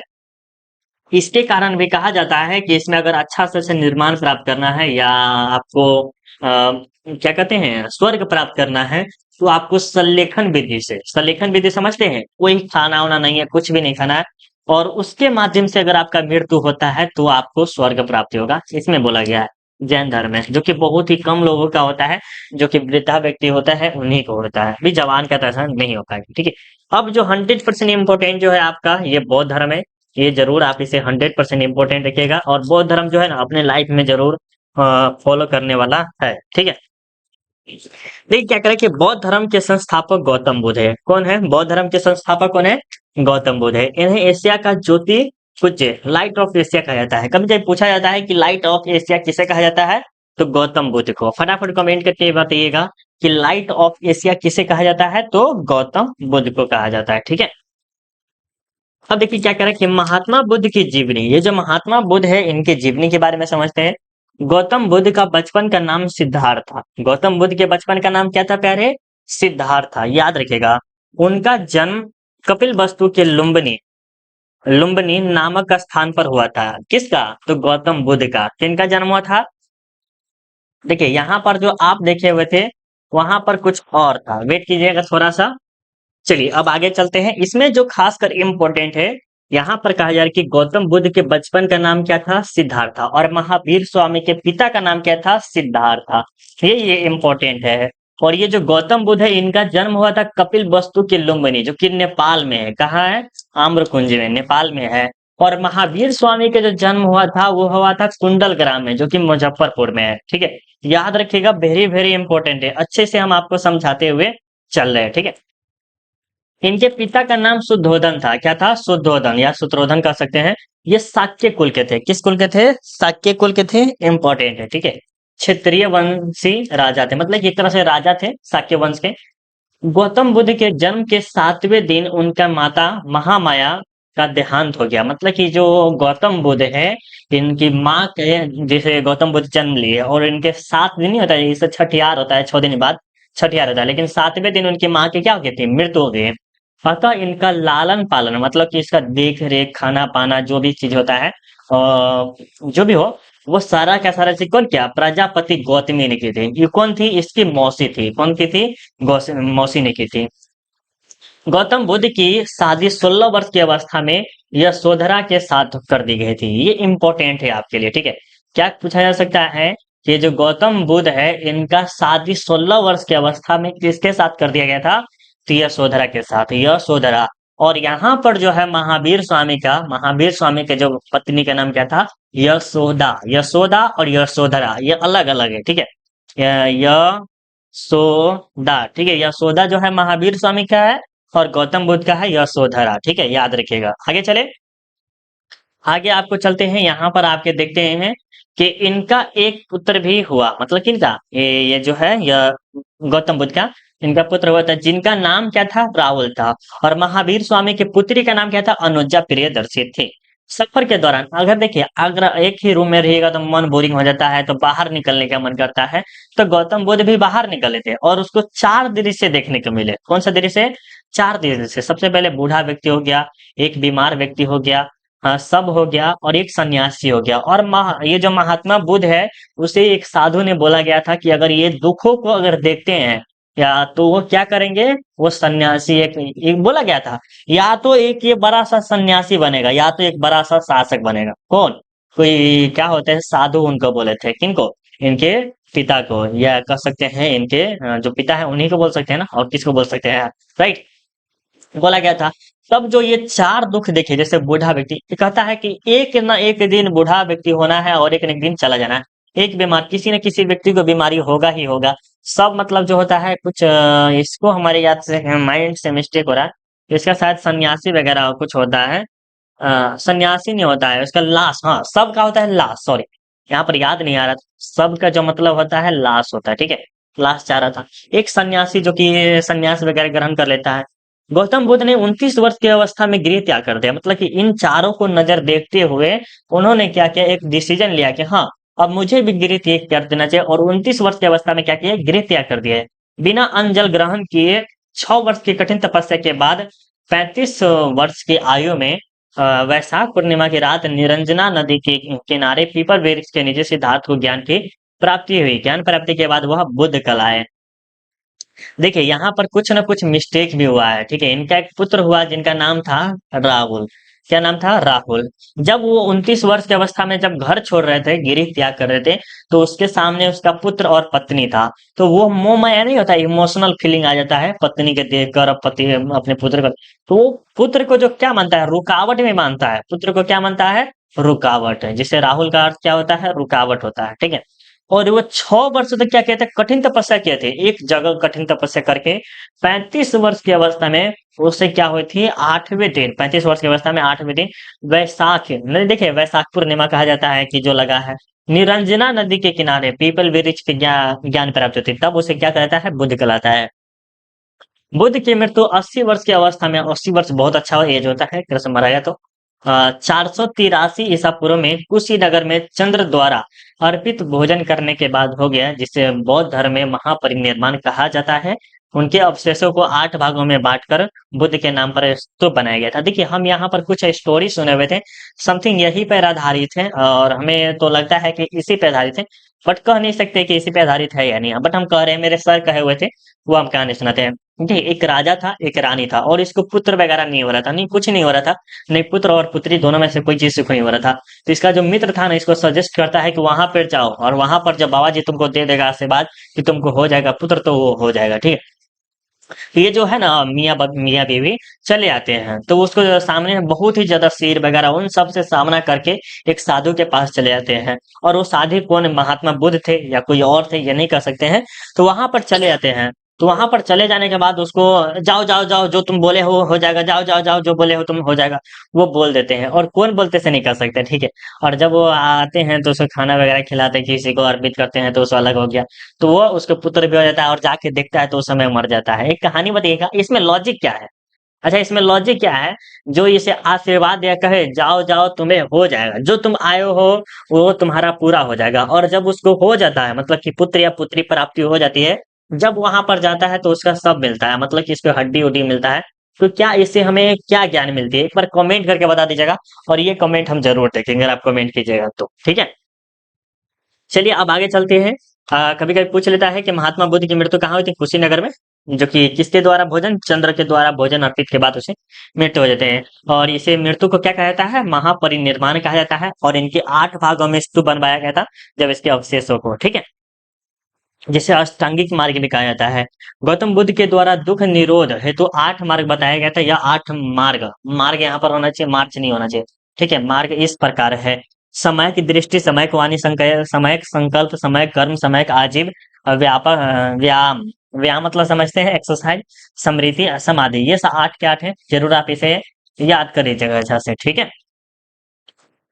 इसके कारण भी कहा जाता है कि इसमें अगर अच्छा से निर्माण प्राप्त करना है या आपको क्या कहते हैं स्वर्ग प्राप्त करना है, तो आपको सल्लेखन विधि से, सल्लेखन विधि समझते हैं, कोई खाना वाना नहीं है, कुछ भी नहीं खाना है, और उसके माध्यम से अगर आपका मृत्यु होता है तो आपको स्वर्ग प्राप्ति होगा, इसमें बोला गया है। जैन धर्म में जो कि बहुत ही कम लोगों का होता है, जो कि वृद्धा व्यक्ति होता है उन्हीं को होता है, भी जवान का तो ऐसा नहीं होता है। ठीक है, अब जो 100% इम्पोर्टेंट जो है आपका ये बौद्ध धर्म है। ये जरूर आप इसे 100% इम्पोर्टेंट रखिएगा, और बौद्ध धर्म जो है ना अपने लाइफ में जरूर फॉलो करने वाला है। ठीक है, देखिए क्या करें कि बौद्ध धर्म के संस्थापक गौतम बुद्ध है। कौन है बौद्ध धर्म के संस्थापक? कौन है? गौतम बुद्ध है। इन्हें एशिया का ज्योति पूज्य, लाइट ऑफ एशिया कहा जाता है। कभी जब पूछा जाता है कि लाइट ऑफ एशिया किसे कहा जाता है, तो गौतम बुद्ध को। फटाफट कमेंट करके बताइएगा कि लाइट ऑफ एशिया किसे कहा जाता है, तो गौतम बुद्ध को कहा जाता है। ठीक है, अब देखिए क्या कह रहा है कि महात्मा बुद्ध की जीवनी, ये जो महात्मा बुद्ध है इनके जीवनी के बारे में समझते हैं। गौतम बुद्ध का बचपन का नाम सिद्धार्थ था। गौतम बुद्ध के बचपन का नाम क्या था प्यारे? सिद्धार्थ था, याद रखिएगा। उनका जन्म कपिल वस्तु के लुम्बिनी लुम्बिनी नामक स्थान पर हुआ था। किसका? तो गौतम बुद्ध का। किनका जन्म हुआ था? देखिए यहाँ पर जो आप देखे हुए थे वहां पर कुछ और था, वेट कीजिएगा थोड़ा सा। चलिए अब आगे चलते हैं। इसमें जो खासकर इम्पोर्टेंट है, यहाँ पर कहा जा रहा है कि गौतम बुद्ध के बचपन का नाम क्या था? सिद्धार्थ। और महावीर स्वामी के पिता का नाम क्या था? सिद्धार्थ। ये इम्पोर्टेंट है। और ये जो गौतम बुद्ध है इनका जन्म हुआ था कपिल वस्तु के लुम्बिनी, जो कि नेपाल में है। कहाँ है? आम्रकुंज में, नेपाल में है। और महावीर स्वामी का जो जन्म हुआ था वो हुआ था कुंडल ग्राम में, जो कि मुजफ्फरपुर में है। ठीक है, याद रखिएगा, वेरी वेरी इंपॉर्टेंट है। अच्छे से हम आपको समझाते हुए चल रहे हैं। ठीक है, इनके पिता का नाम शुद्धोधन था। क्या था? शुद्धोधन या शुद्धोधन कह सकते हैं। ये शाक्य कुल के थे। किस कुल के थे? शाक्य कुल के थे। इंपॉर्टेंट है। ठीक है, क्षत्रिय वंशी राजा थे, मतलब एक तरह से राजा थे शाक्य वंश के। गौतम बुद्ध के जन्म के 7वें दिन उनका माता महामाया का देहांत हो गया। मतलब कि जो गौतम बुद्ध है, इनकी माँ के, जैसे गौतम बुद्ध जन्म लिए और इनके 7 दिन नहीं होता है, इसे छठियार होता है, 6 दिन बाद छठियार होता है, लेकिन 7वें दिन उनकी माँ की क्या हो गई थी? मृत्यु हो गई। अतः इनका लालन पालन, मतलब कि इसका देख रेख, खाना पाना, जो भी चीज होता है, जो भी हो, वो सारा का सारा चीज कौन किया? प्रजापति गौतमी ने की थी। ये कौन थी? इसकी मौसी थी। कौन की थी? मौसी ने की थी। गौतम बुद्ध की शादी 16 वर्ष की अवस्था में यशोधरा के साथ कर दी गई थी। ये इंपॉर्टेंट है आपके लिए। ठीक है, क्या पूछा जा सकता है कि जो गौतम बुद्ध है इनका शादी 16 वर्ष की अवस्था में किसके साथ कर दिया गया था? तो यशोधरा के साथ, यशोधरा। और यहाँ पर जो है महावीर स्वामी के जो पत्नी का नाम क्या था? यशोदा। यशोदा और यशोधरा ये अलग अलग है। ठीक है, यशोदा। ठीक है, यशोदा जो है महावीर स्वामी का है और गौतम बुद्ध का है यशोधरा। ठीक है, याद रखिएगा। आगे चले, आगे आपको चलते हैं। यहाँ पर आपके देखते हैं कि इनका एक पुत्र भी हुआ। मतलब किनका? ये जो है यह गौतम बुद्ध का, इनका पुत्र हुआ था जिनका नाम क्या था? राहुल था। और महावीर स्वामी की पुत्री का नाम क्या था? अनुजा प्रियदर्शी थी। सफर के दौरान अगर देखिए, अगर एक ही रूम में रहिएगा तो मन बोरिंग हो जाता है, तो बाहर निकलने का मन करता है। तो गौतम बुद्ध भी बाहर निकले थे और उसको 4 दृश्य देखने को मिले। कौन सा दृश्य? 4 दृश्य। सबसे पहले बूढ़ा व्यक्ति हो गया, एक बीमार व्यक्ति हो गया, हाँ सब हो गया, और एक सन्यासी हो गया। और ये जो महात्मा बुद्ध है, उसे एक साधु ने बोला गया था कि अगर ये दुखों को अगर देखते हैं या तो वो क्या करेंगे? वो सन्यासी, एक बोला गया था, या तो एक ये बड़ा सा सन्यासी बनेगा या तो एक बड़ा सा शासक बनेगा। कौन? कोई क्या होते हैं साधु, उनको बोले थे। किनको? इनके पिता को, या कह सकते हैं इनके जो पिता है उन्हीं को बोल सकते हैं ना, और किसको बोल सकते हैं? राइट, बोला गया था। तब जो ये 4 दुख देखे, जैसे बूढ़ा व्यक्ति, ये कहता है कि एक न एक दिन बूढ़ा व्यक्ति होना है और एक न एक दिन चला जाना है। एक बीमार, किसी न किसी व्यक्ति को बीमारी होगा ही होगा। सब मतलब जो होता है कुछ इसको हमारे याद से माइंड से मिस्टेक हो रहा है। इसका शायद सन्यासी वगैरह कुछ होता है। सन्यासी नहीं होता है, उसका लाश, हाँ सब का होता है लाश, सॉरी यहाँ पर याद नहीं आ रहा। सब का जो मतलब होता है लाश होता है। ठीक है, लाश चाह रहा था। एक सन्यासी जो कि सन्यास वगैरह ग्रहण कर लेता है। गौतम बुद्ध ने 29 वर्ष की अवस्था में गृह त्याग कर दिया। मतलब कि इन चारों को नजर देखते हुए उन्होंने क्या किया? एक डिसीजन लिया कि हाँ, अब मुझे भी गृह त्याग कर देना चाहिए। और 29 वर्ष की अवस्था में क्या किया? गृह त्याग कर दिया है। बिना अन्न जल ग्रहण किए 6 वर्ष की कठिन तपस्या के बाद 35 वर्ष की आयु में वैशाख पूर्णिमा की रात निरंजना नदी के किनारे पीपल वृक्ष के नीचे सिद्धार्थ को ज्ञान की प्राप्ति हुई। ज्ञान प्राप्ति के बाद वह बुद्ध कहलाए। देखिए यहाँ पर कुछ ना कुछ मिस्टेक भी हुआ है। ठीक है, इनका एक पुत्र हुआ जिनका नाम था राहुल। क्या नाम था? राहुल। जब वो 29 वर्ष की अवस्था में जब घर छोड़ रहे थे, गिरह त्याग कर रहे थे, तो उसके सामने उसका पुत्र और पत्नी था। तो वो मोह माया नहीं होता, इमोशनल फीलिंग आ जाता है पत्नी के देखकर, अब पति अपने पुत्र को। तो वो पुत्र को जो क्या मानता है? रुकावट में मानता है। पुत्र को क्या मानता है? रुकावट है। जिसे राहुल का अर्थ क्या होता है? रुकावट होता है। ठीक है, और वो 6 वर्ष तक क्या किए थे? कठिन तपस्या किए थे। एक जगह कठिन तपस्या करके 35 वर्ष की अवस्था में उससे क्या हुई थी? 8वें दिन, 35 वर्ष की अवस्था में 8वें दिन वैशाख, नहीं देखिए वैशाख पूर्णिमा कहा जाता है कि जो लगा है निरंजना नदी के किनारे पीपल वृक्ष के ज्ञान प्राप्त होती, तब उसे क्या कहता है? बुद्ध कहलाता है। बुद्ध की मृत्यु 80 वर्ष की अवस्था में, 80 वर्ष बहुत अच्छा एज होता है कृष्ण महाराज तो, 483 ईसा पूर्व में कुशीनगर में चंद्र द्वारा अर्पित भोजन करने के बाद हो गया, जिसे बौद्ध धर्म में महापरिनिर्वाण कहा जाता है। उनके अवशेषों को 8 भागों में बांटकर बुद्ध के नाम पर स्तूप बनाया गया था। देखिए हम यहाँ पर कुछ स्टोरी सुने हुए थे, समथिंग यही पर आधारित है और हमें तो लगता है कि इसी पे आधारित है, बट कह नहीं सकते कि इसी पे आधारित है या नहीं, बट हम कह रहे हैं, मेरे सर कहे हुए थे, वो हम कहानी सुनाते हैं। देखिए एक राजा था, एक रानी था, और इसको पुत्र वगैरह नहीं हो रहा था, नहीं कुछ नहीं हो रहा था, नहीं पुत्र और पुत्री दोनों में से कोई चीज से नहीं हो रहा था। तो इसका जो मित्र था ना, इसको सजेस्ट करता है कि वहां पर जाओ, और वहां पर जब बाबा जी तुमको दे देगा आशीर्वाद कि तुमको हो जाएगा पुत्र, तो वो हो जाएगा, ठीक है। तो ये जो है ना मियाँ बीवी चले आते हैं, तो उसको जो सामने बहुत ही ज्यादा शेर वगैरह उन सब से सामना करके एक साधु के पास चले जाते हैं, और वो साधु कौन, महात्मा बुद्ध थे या कोई और थे ये नहीं कह सकते हैं। तो वहां पर चले जाते हैं, तो वहां पर चले जाने के बाद उसको जाओ जाओ जाओ, जो तुम बोले हो जाएगा, जाओ जाओ जाओ, जो बोले हो तुम हो जाएगा, वो बोल देते हैं, और कौन बोलते से नहीं कर सकते, ठीक है। और जब वो आते हैं तो उसको खाना वगैरह खिलाते हैं, किसी को अर्पित करते हैं, तो उसको अलग हो गया। तो वो उसके पुत्र भी हो जाता है, और जाके देखता है तो उस समय मर जाता है। एक कहानी बताइएगा इसमें लॉजिक क्या है? अच्छा इसमें लॉजिक क्या है? जो इसे आशीर्वाद दिया, कहे जाओ जाओ तुम्हें हो जाएगा, जो तुम आए हो वो तुम्हारा पूरा हो जाएगा, और जब उसको हो जाता है, मतलब कि पुत्र या पुत्री प्राप्ति हो जाती है, जब वहां पर जाता है तो उसका सब मिलता है, मतलब कि इसको हड्डी उड्डी मिलता है। तो क्या इससे हमें क्या ज्ञान मिलती है, एक बार कमेंट करके बता दीजिएगा, और ये कमेंट हम जरूर देखेंगे अगर आप कमेंट कीजिएगा तो, ठीक है। चलिए अब आगे चलते हैं। कभी कभी पूछ लेता है कि महात्मा बुद्ध की मृत्यु कहाँ हुई थी? कुशीनगर में। जो कि किसके द्वारा भोजन, चंद्र के द्वारा भोजन अर्पित के बाद उसे मृत्यु हो जाते हैं। और इसे मृत्यु को क्या कहा जाता है? महापरिनिर्वाण कहा जाता है, और इनके 8 भागों में स्तूप बनवाया गया था जब इसके अवशेषों को, ठीक है, जिसे अष्टांगिक मार्ग भी कहा जाता है। गौतम बुद्ध के द्वारा दुख निरोध हेतु 8 मार्ग बताया गया था, या 8 मार्ग, मार्ग यहाँ पर होना चाहिए, मार्च नहीं होना चाहिए, ठीक है। मार्ग इस प्रकार है: समय की दृष्टि, समय वाणी, समय संकल्प, समय कर्म, समय आजीव, व्यापक, व्यायाम, व्यायाम मतलब समझते हैं एक्सरसाइज, समृद्धि, समाधि, ये 8 के 8 है। जरूर आप इसे याद कर लीजिएगा अच्छा से, ठीक है,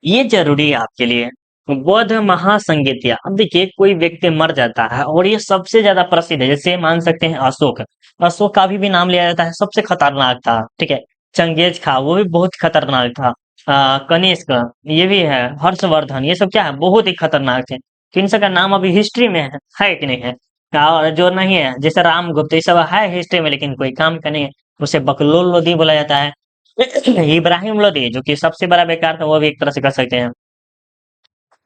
ये जरूरी है आपके लिए। बौद्ध महासंगीतिया, अब देखिए कोई व्यक्ति मर जाता है और ये सबसे ज्यादा प्रसिद्ध है, जैसे मान सकते हैं अशोक, अशोक का भी नाम लिया जाता है, सबसे खतरनाक था, ठीक है। चंगेज खा, वो भी बहुत खतरनाक था। कनिष्क, ये भी है। हर्षवर्धन, ये सब क्या है, बहुत ही खतरनाक थे। तो इन सब का नाम अभी हिस्ट्री में है कि नहीं है? और जो नहीं है, जैसे रामगुप्त, ये सब है हिस्ट्री में, लेकिन कोई काम का नहीं है, उसे बकलोल लोदी बोला जाता है। इब्राहिम लोदी जो कि सबसे बड़ा बेकार था, वो भी एक तरह से कर सकते हैं।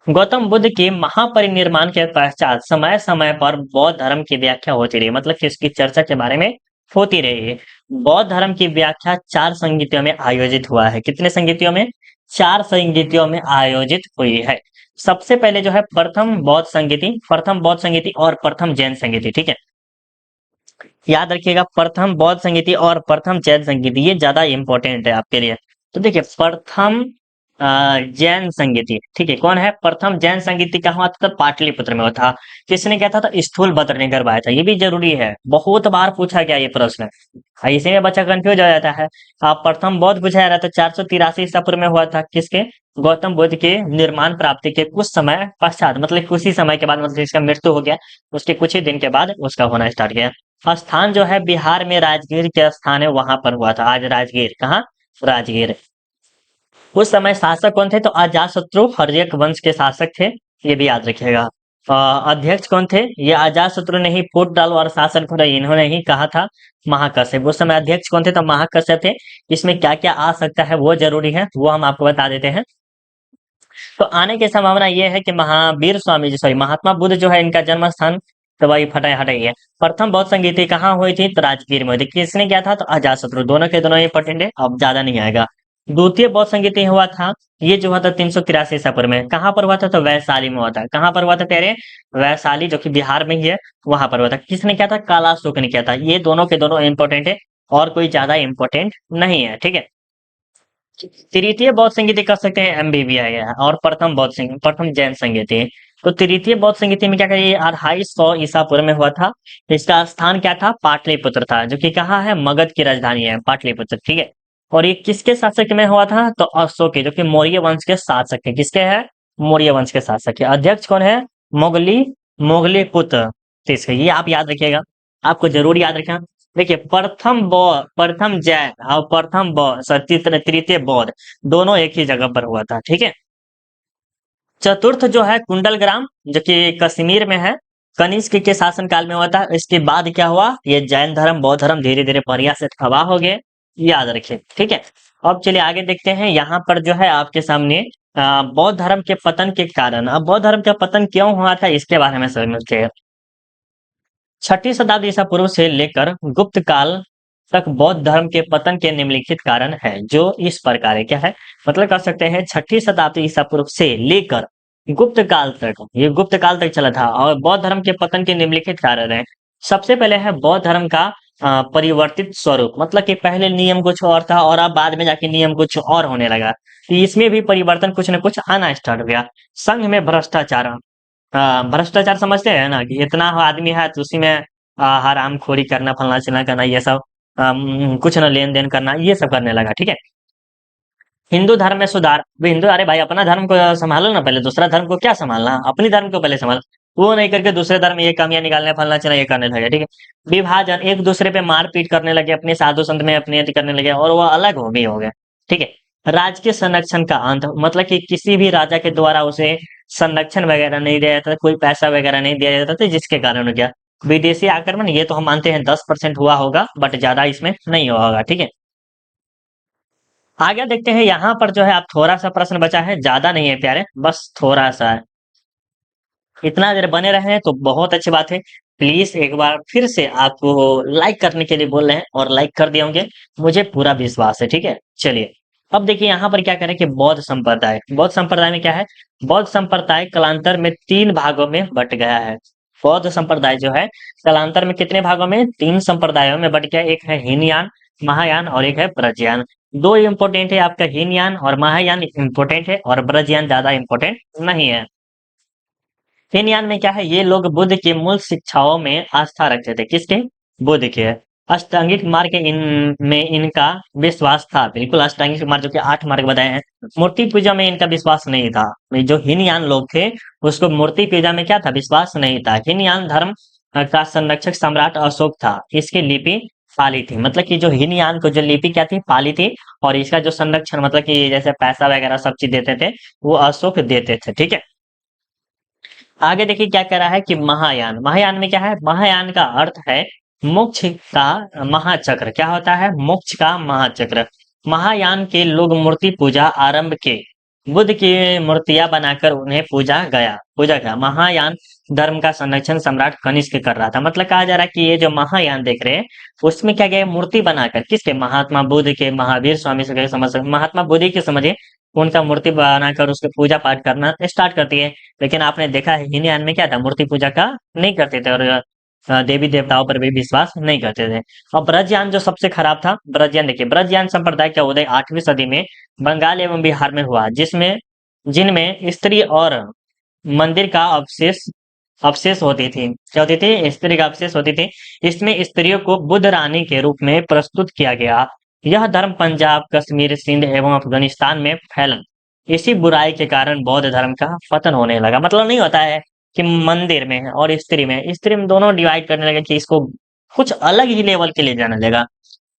गौतम बुद्ध के महापरिनिर्वाण के पश्चात समय समय पर बौद्ध धर्म की व्याख्या होती रही, मतलब कि इसकी चर्चा के बारे में होती रही है। बौद्ध धर्म की व्याख्या 4 संगीतियों में आयोजित हुआ है। कितने संगीतियों में? 4 संगीतियों में आयोजित हुई है। सबसे पहले जो है प्रथम बौद्ध संगीति, प्रथम बौद्ध संगीति और प्रथम जैन संगीति, ठीक है। याद रखिएगा, प्रथम बौद्ध संगीति और प्रथम जैन संगीति, ये ज्यादा इंपॉर्टेंट है आपके लिए। तो देखिए प्रथम जैन संगीति, ठीक है, कौन है? प्रथम जैन संगीति कहाँ हुआ था? पाटलिपुत्र में हुआ था। किसने किया था? तो स्थूलभद्र ने करवाया था। ये भी जरूरी है, बहुत बार पूछा गया ये प्रश्न, इसी में बच्चा कंफ्यूज हो जाता है। आप प्रथम बौद्ध बुझाया रहा था 483 ईसा पूर्व में हुआ था, किसके? गौतम बुद्ध के निर्माण प्राप्ति के कुछ समय पश्चात, मतलब कुछ ही समय के बाद, मतलब इसका मृत्यु हो गया उसके कुछ ही दिन के बाद उसका होना स्टार्ट किया। स्थान जो है बिहार में राजगीर के स्थान है, वहां पर हुआ था। आज राजगीर कहाँ? राजगीर। उस समय शासक कौन थे? तो अजातशत्रु हर्यक वंश के शासक थे, ये भी याद रखिएगा। अध्यक्ष कौन थे? ये अजातशत्रु ने ही फूट डालो और शासन करो, इन्होंने ही कहा था। महाकश्यप। उस समय अध्यक्ष कौन थे? तो महाकश्यप थे। इसमें क्या क्या आ सकता है वो जरूरी है, वो हम आपको बता देते हैं। तो आने की संभावना ये है कि महावीर स्वामी जी, सॉरी, महात्मा बुद्ध जो है इनका जन्म स्थान, तो वही फटाई हटाई है। प्रथम बौद्ध संगीति कहाँ हुई थी? तो राजगीर में हुई थी। किसने किया था? तो अजातशत्रु। दोनों के दोनों इंपॉर्टेंट है, अब ज्यादा नहीं आएगा। द्वितीय बौद्ध संगीति हुआ था, ये जो हुआ था 383 ईसा पूर्व में। कहाँ पर हुआ था? तो वैशाली में हुआ था। कहाँ पर हुआ था तेरे? वैशाली, जो कि बिहार में ही है, वहां पर हुआ था। किसने किया था? कालाशोक ने किया था। ये दोनों के दोनों इंपॉर्टेंट है, और कोई ज्यादा इंपॉर्टेंट नहीं है, ठीक है। तृतीय बौद्ध संगीति कर सकते हैं एमबीबीआई है, और प्रथम बौद्ध संगीति, प्रथम जैन संगीति। तो तृतीय बौद्ध संगीति में क्या करिए, 250 ईसा पूर्व में हुआ था। इसका स्थान क्या था? पाटलिपुत्र था, जो कि कहाँ है? मगध की राजधानी है पाटलिपुत्र, ठीक है। और ये किसके शासक में हुआ था? तो अशोक के, जो कि मौर्य वंश के शासक है। किसके है? मौर्य वंश के शासक है। अध्यक्ष कौन है? मोगली, मोगली पुत्र। तो इसका ये आप याद रखिएगा, आपको जरूर याद रखना। देखिए प्रथम बौद्ध, प्रथम जैन और प्रथम बौद्ध, तृतीय बौद्ध, दोनों एक ही जगह पर हुआ था, ठीक है। चतुर्थ जो है कुंडल ग्राम, जो कि कश्मीर में है, कनिष्क के शासनकाल में हुआ था। इसके बाद क्या हुआ, ये जैन धर्म बौद्ध धर्म धीरे धीरे बढ़िया से तबाह हो गए, याद रखिए, ठीक है। अब चलिए आगे देखते हैं, यहाँ पर जो है आपके सामने बौद्ध धर्म के पतन के कारण, अब बौद्ध धर्म का पतन क्यों हुआ था इसके बारे में समझते हैं। छठी शताब्दी ईसा पूर्व से लेकर गुप्त काल तक बौद्ध धर्म के पतन के निम्नलिखित कारण है, जो इस प्रकार है। क्या है, मतलब कर सकते हैं छठी शताब्दी ईसा पूर्व से लेकर गुप्त काल तक, ये गुप्त काल तक चला था, और बौद्ध धर्म के पतन के निम्नलिखित कारण है। सबसे पहले है बौद्ध धर्म का परिवर्तित स्वरूप, मतलब कि पहले नियम कुछ और था और अब बाद में जाके नियम कुछ और होने लगा, तो इसमें भी परिवर्तन कुछ न कुछ आना स्टार्ट हो गया। संघ में भ्रष्टाचार, भ्रष्टाचार समझते हैं ना, कि इतना आदमी है तो उसी में हरामखोरी करना, फलना चिलना करना, ये सब कुछ न लेन देन करना, ये सब करने लगा, ठीक है। हिंदू धर्म में सुधार, हिंदू, अरे भाई अपना धर्म को संभालो ना, पहले दूसरा धर्म को क्या संभालना, अपनी धर्म को पहले संभाल, वो नहीं करके दूसरे धर्म में ये कमियां निकालने, फलना चिलना ये करने लगे, ठीक है। विभाजन, एक दूसरे पे मारपीट करने लगे, अपने साधु संत में अपने करने लगे, और वो अलग हो भी हो गए, ठीक है। राजकीय संरक्षण का अंत, मतलब कि किसी भी राजा के द्वारा उसे संरक्षण वगैरह नहीं दिया जाता, कोई पैसा वगैरह नहीं दिया जाता था, जिसके कारण हो गया विदेशी आक्रमण, ये तो हम मानते हैं 10% हुआ होगा, बट ज्यादा इसमें नहीं हुआ होगा, ठीक है। आगे देखते हैं, यहाँ पर जो है आप थोड़ा सा प्रश्न बचा है, ज्यादा नहीं है प्यारे, बस थोड़ा सा है। इतना देर बने रहे हैं तो बहुत अच्छी बात है। प्लीज एक बार फिर से आपको लाइक करने के लिए बोल रहे हैं, और लाइक कर दिए होंगे, मुझे पूरा विश्वास है, ठीक है। चलिए अब देखिए यहाँ पर क्या करें कि बौद्ध संप्रदाय, बौद्ध संप्रदाय में क्या है, बौद्ध संप्रदाय कालांतर में 3 भागों में बट गया है। बौद्ध संप्रदाय जो है कालांतर में कितने भागों में, 3 संप्रदायों में बट गया, एक है हीनयान, महायान, और एक है ब्रजयान। दो इम्पोर्टेंट है आपका, हीनयान और महायान इम्पोर्टेंट है, और ब्रजयान ज्यादा इम्पोर्टेंट नहीं है। हीनयान में क्या है, ये लोग बुद्ध की मूल शिक्षाओं में आस्था रखते थे, किसके, बुद्ध के। अष्टांगिक मार्ग के में इनका विश्वास था, बिल्कुल अष्टांगिक मार्ग जो कि 8 मार्ग बताए हैं। मूर्ति पूजा में इनका विश्वास नहीं था, जो हीनयान लोग थे उसको मूर्ति पूजा में क्या था, विश्वास नहीं था। हीनयान धर्म का संरक्षक सम्राट अशोक था, इसकी लिपि पाली थी, मतलब कि जो हीनयान को जो लिपि क्या थी, पाली थी, और इसका जो संरक्षण मतलब कि जैसे पैसा वगैरह सब चीज देते थे, वो अशोक देते थे, ठीक है। आगे देखिए क्या कह रहा है कि महायान, महायान में क्या है, महायान का अर्थ है मोक्ष का महाचक्र, क्या होता है, मोक्ष का महाचक्र। महायान के लोग मूर्ति पूजा आरंभ के, बुद्ध की मूर्तियां बनाकर उन्हें पूजा गया। महायान धर्म का संरक्षण सम्राट कनिष्क कर रहा था, मतलब कहा जा रहा है कि ये जो महायान देख रहे हैं उसमें क्या गया, मूर्ति बनाकर, किसके, महात्मा बुद्ध के, महावीर स्वामी से समझ सकते, महात्मा बुद्ध की समझिए, उनका मूर्ति बनाकर उसके पूजा पाठ करना स्टार्ट करती है। लेकिन आपने देखा है हीनयान में क्या था, मूर्ति पूजा का नहीं करते थे, और देवी देवताओं पर भी विश्वास नहीं करते थे। और ब्रजयान जो सबसे खराब था, ब्रजयान देखिए, ब्रजयान संप्रदाय का उदय 8वीं सदी में बंगाल एवं बिहार में हुआ, जिनमें स्त्री और मंदिर का अवशेष अवशेष होती थी, क्या होती थी, स्त्री का अवशेष होती थी। इसमें स्त्रियों को बुद्ध रानी के रूप में प्रस्तुत किया गया। यह धर्म पंजाब, कश्मीर, सिंध एवं अफगानिस्तान में फैला। इसी बुराई के कारण बौद्ध धर्म का पतन होने लगा, मतलब नहीं होता है कि मंदिर में और स्त्री में दोनों डिवाइड करने लगे, कि इसको कुछ अलग ही लेवल के लिए जाने लगा,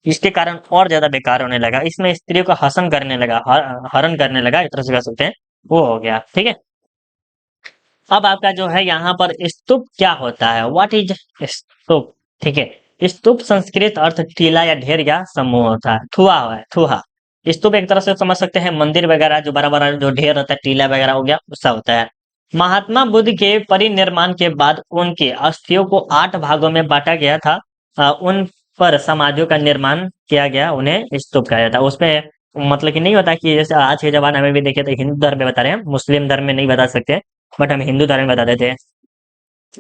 इसके कारण और ज्यादा बेकार होने लगा, इसमें स्त्रियों का हसन करने लगा, हरण करने लगा, एक तरह से कह सकते हैं, वो हो गया, ठीक है। अब आपका जो है यहाँ पर स्तूप क्या होता है, व्हाट इज स्तूप, ठीक है। स्तूप संस्कृत अर्थ टीला या ढेर या समूह होता है, थुआ हुआ है, थुहा। स्तूप एक तरह से समझ सकते हैं मंदिर वगैरह, जो बड़ा बड़ा जो ढेर होता है, टीला वगैरह हो गया, उसका होता है। महात्मा बुद्ध के परिनिर्माण के बाद उनके अस्थियों को 8 भागों में बांटा गया था। उन पर समाधियों का निर्माण किया गया, उन्हें स्तूप कहा जाता है। उसपे मतलब कि नहीं होता कि जैसे आज के जमाने में भी देखे तो हिंदू धर्म में बता रहे हैं, मुस्लिम धर्म में नहीं बता सकते, बट हम हिंदू धर्म में बता देते हैं।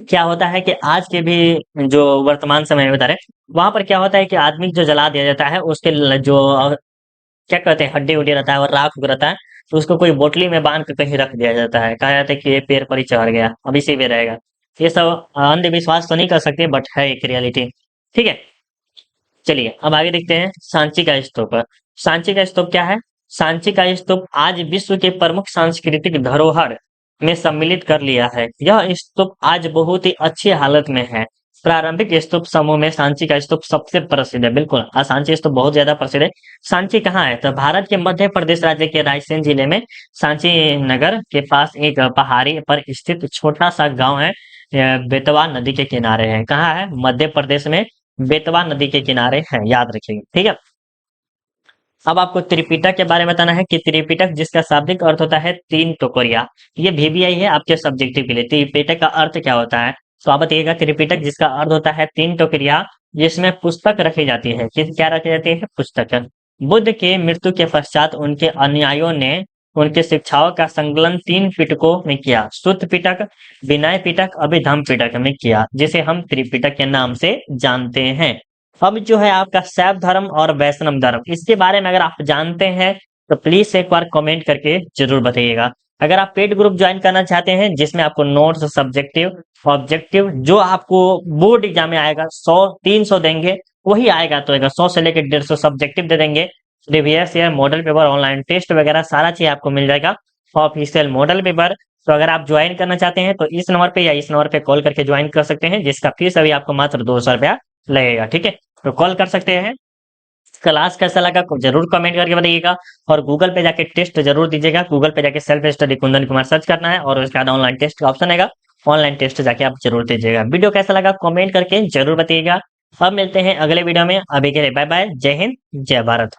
क्या होता है कि आज के भी जो वर्तमान समय में बता रहे हैं, वहां पर क्या होता है कि आदमी जो जला दिया जाता है, उसके जो क्या कहते हैं, हड्डी उड्डी रहता है और राख रहता है, तो उसको कोई बोतली में बांध के कहीं रख दिया जाता है, कहा जाता है कि ये पेड़ पर ही चढ़ गया, अब इसी में रहेगा। ये सब अंधविश्वास तो नहीं कर सकते, बट है एक रियलिटी, ठीक है। चलिए अब आगे देखते हैं, सांची का स्तूप। सांची का स्तूप क्या है, सांची का स्तूप आज विश्व के प्रमुख सांस्कृतिक धरोहर में सम्मिलित कर लिया है। यह स्तूप आज बहुत ही अच्छी हालत में है। प्रारंभिक स्तूप समूह में सांची का स्तूप सबसे प्रसिद्ध है, बिल्कुल सांची स्तूप बहुत ज्यादा प्रसिद्ध है। सांची कहाँ है, तो भारत के मध्य प्रदेश राज्य के रायसेन जिले में सांची नगर के पास एक पहाड़ी पर स्थित छोटा सा गांव है। बेतवा नदी के किनारे है। कहाँ है? मध्य प्रदेश में बेतवा नदी के किनारे है, याद रखिएगा, ठीक है। अब आपको त्रिपिटक के बारे में बताना है कि त्रिपिटक जिसका शाब्दिक अर्थ होता है तीन टुकड़िया। ये VBI है आपके सब्जेक्टिव के लिए। त्रिपिटक का अर्थ क्या होता है? तो आप बताइएगा। त्रिपिटक जिसका अर्थ होता है तीन टुकड़िया जिसमें पुस्तक रखी जाती है। किस क्या रखी जाती है? पुस्तक। बुद्ध के मृत्यु के पश्चात उनके अनुयायियों ने उनके शिक्षाओं का संकलन तीन पिटकों में किया। सुत्त पिटक, विनय पिटक, अभिधम्म पिटक में किया, जिसे हम त्रिपिटक के नाम से जानते हैं। अब जो है आपका शैव धर्म और वैष्णव धर्म, इसके बारे में अगर आप जानते हैं तो प्लीज एक बार कमेंट करके जरूर बताइएगा। अगर आप पेड ग्रुप ज्वाइन करना चाहते हैं जिसमें आपको नोट्स, सब्जेक्टिव, ऑब्जेक्टिव जो आपको बोर्ड एग्जाम में आएगा 100-300 देंगे, वही आएगा तो 100 से लेकर 150 सब्जेक्टिव दे देंगे। Previous year model paper, online test वगैरह सारा चीज आपको मिल जाएगा। Official model paper. तो अगर आप ज्वाइन करना चाहते हैं तो इस नंबर पे या इस नंबर पे कॉल करके ज्वाइन कर सकते हैं, जिसका फीस अभी आपको मात्र 200 रुपया लगेगा, ठीक है। तो कॉल कर सकते हैं। क्लास कैसा लगा जरूर कमेंट करके बताइएगा। और गूगल पे जाके टेस्ट जरूर दीजिएगा। गूगल पे जाके self study Kundan Kumar search करना है और उसके बाद ऑनलाइन टेस्ट का ऑप्शन आएगा। ऑनलाइन टेस्ट जाके आप जरूर दीजिएगा। वीडियो कैसा लगा कमेंट करके जरूर बताइएगा। अब मिलते हैं अगले वीडियो में। अभी के लिए बाय बाय। जय हिंद, जय भारत।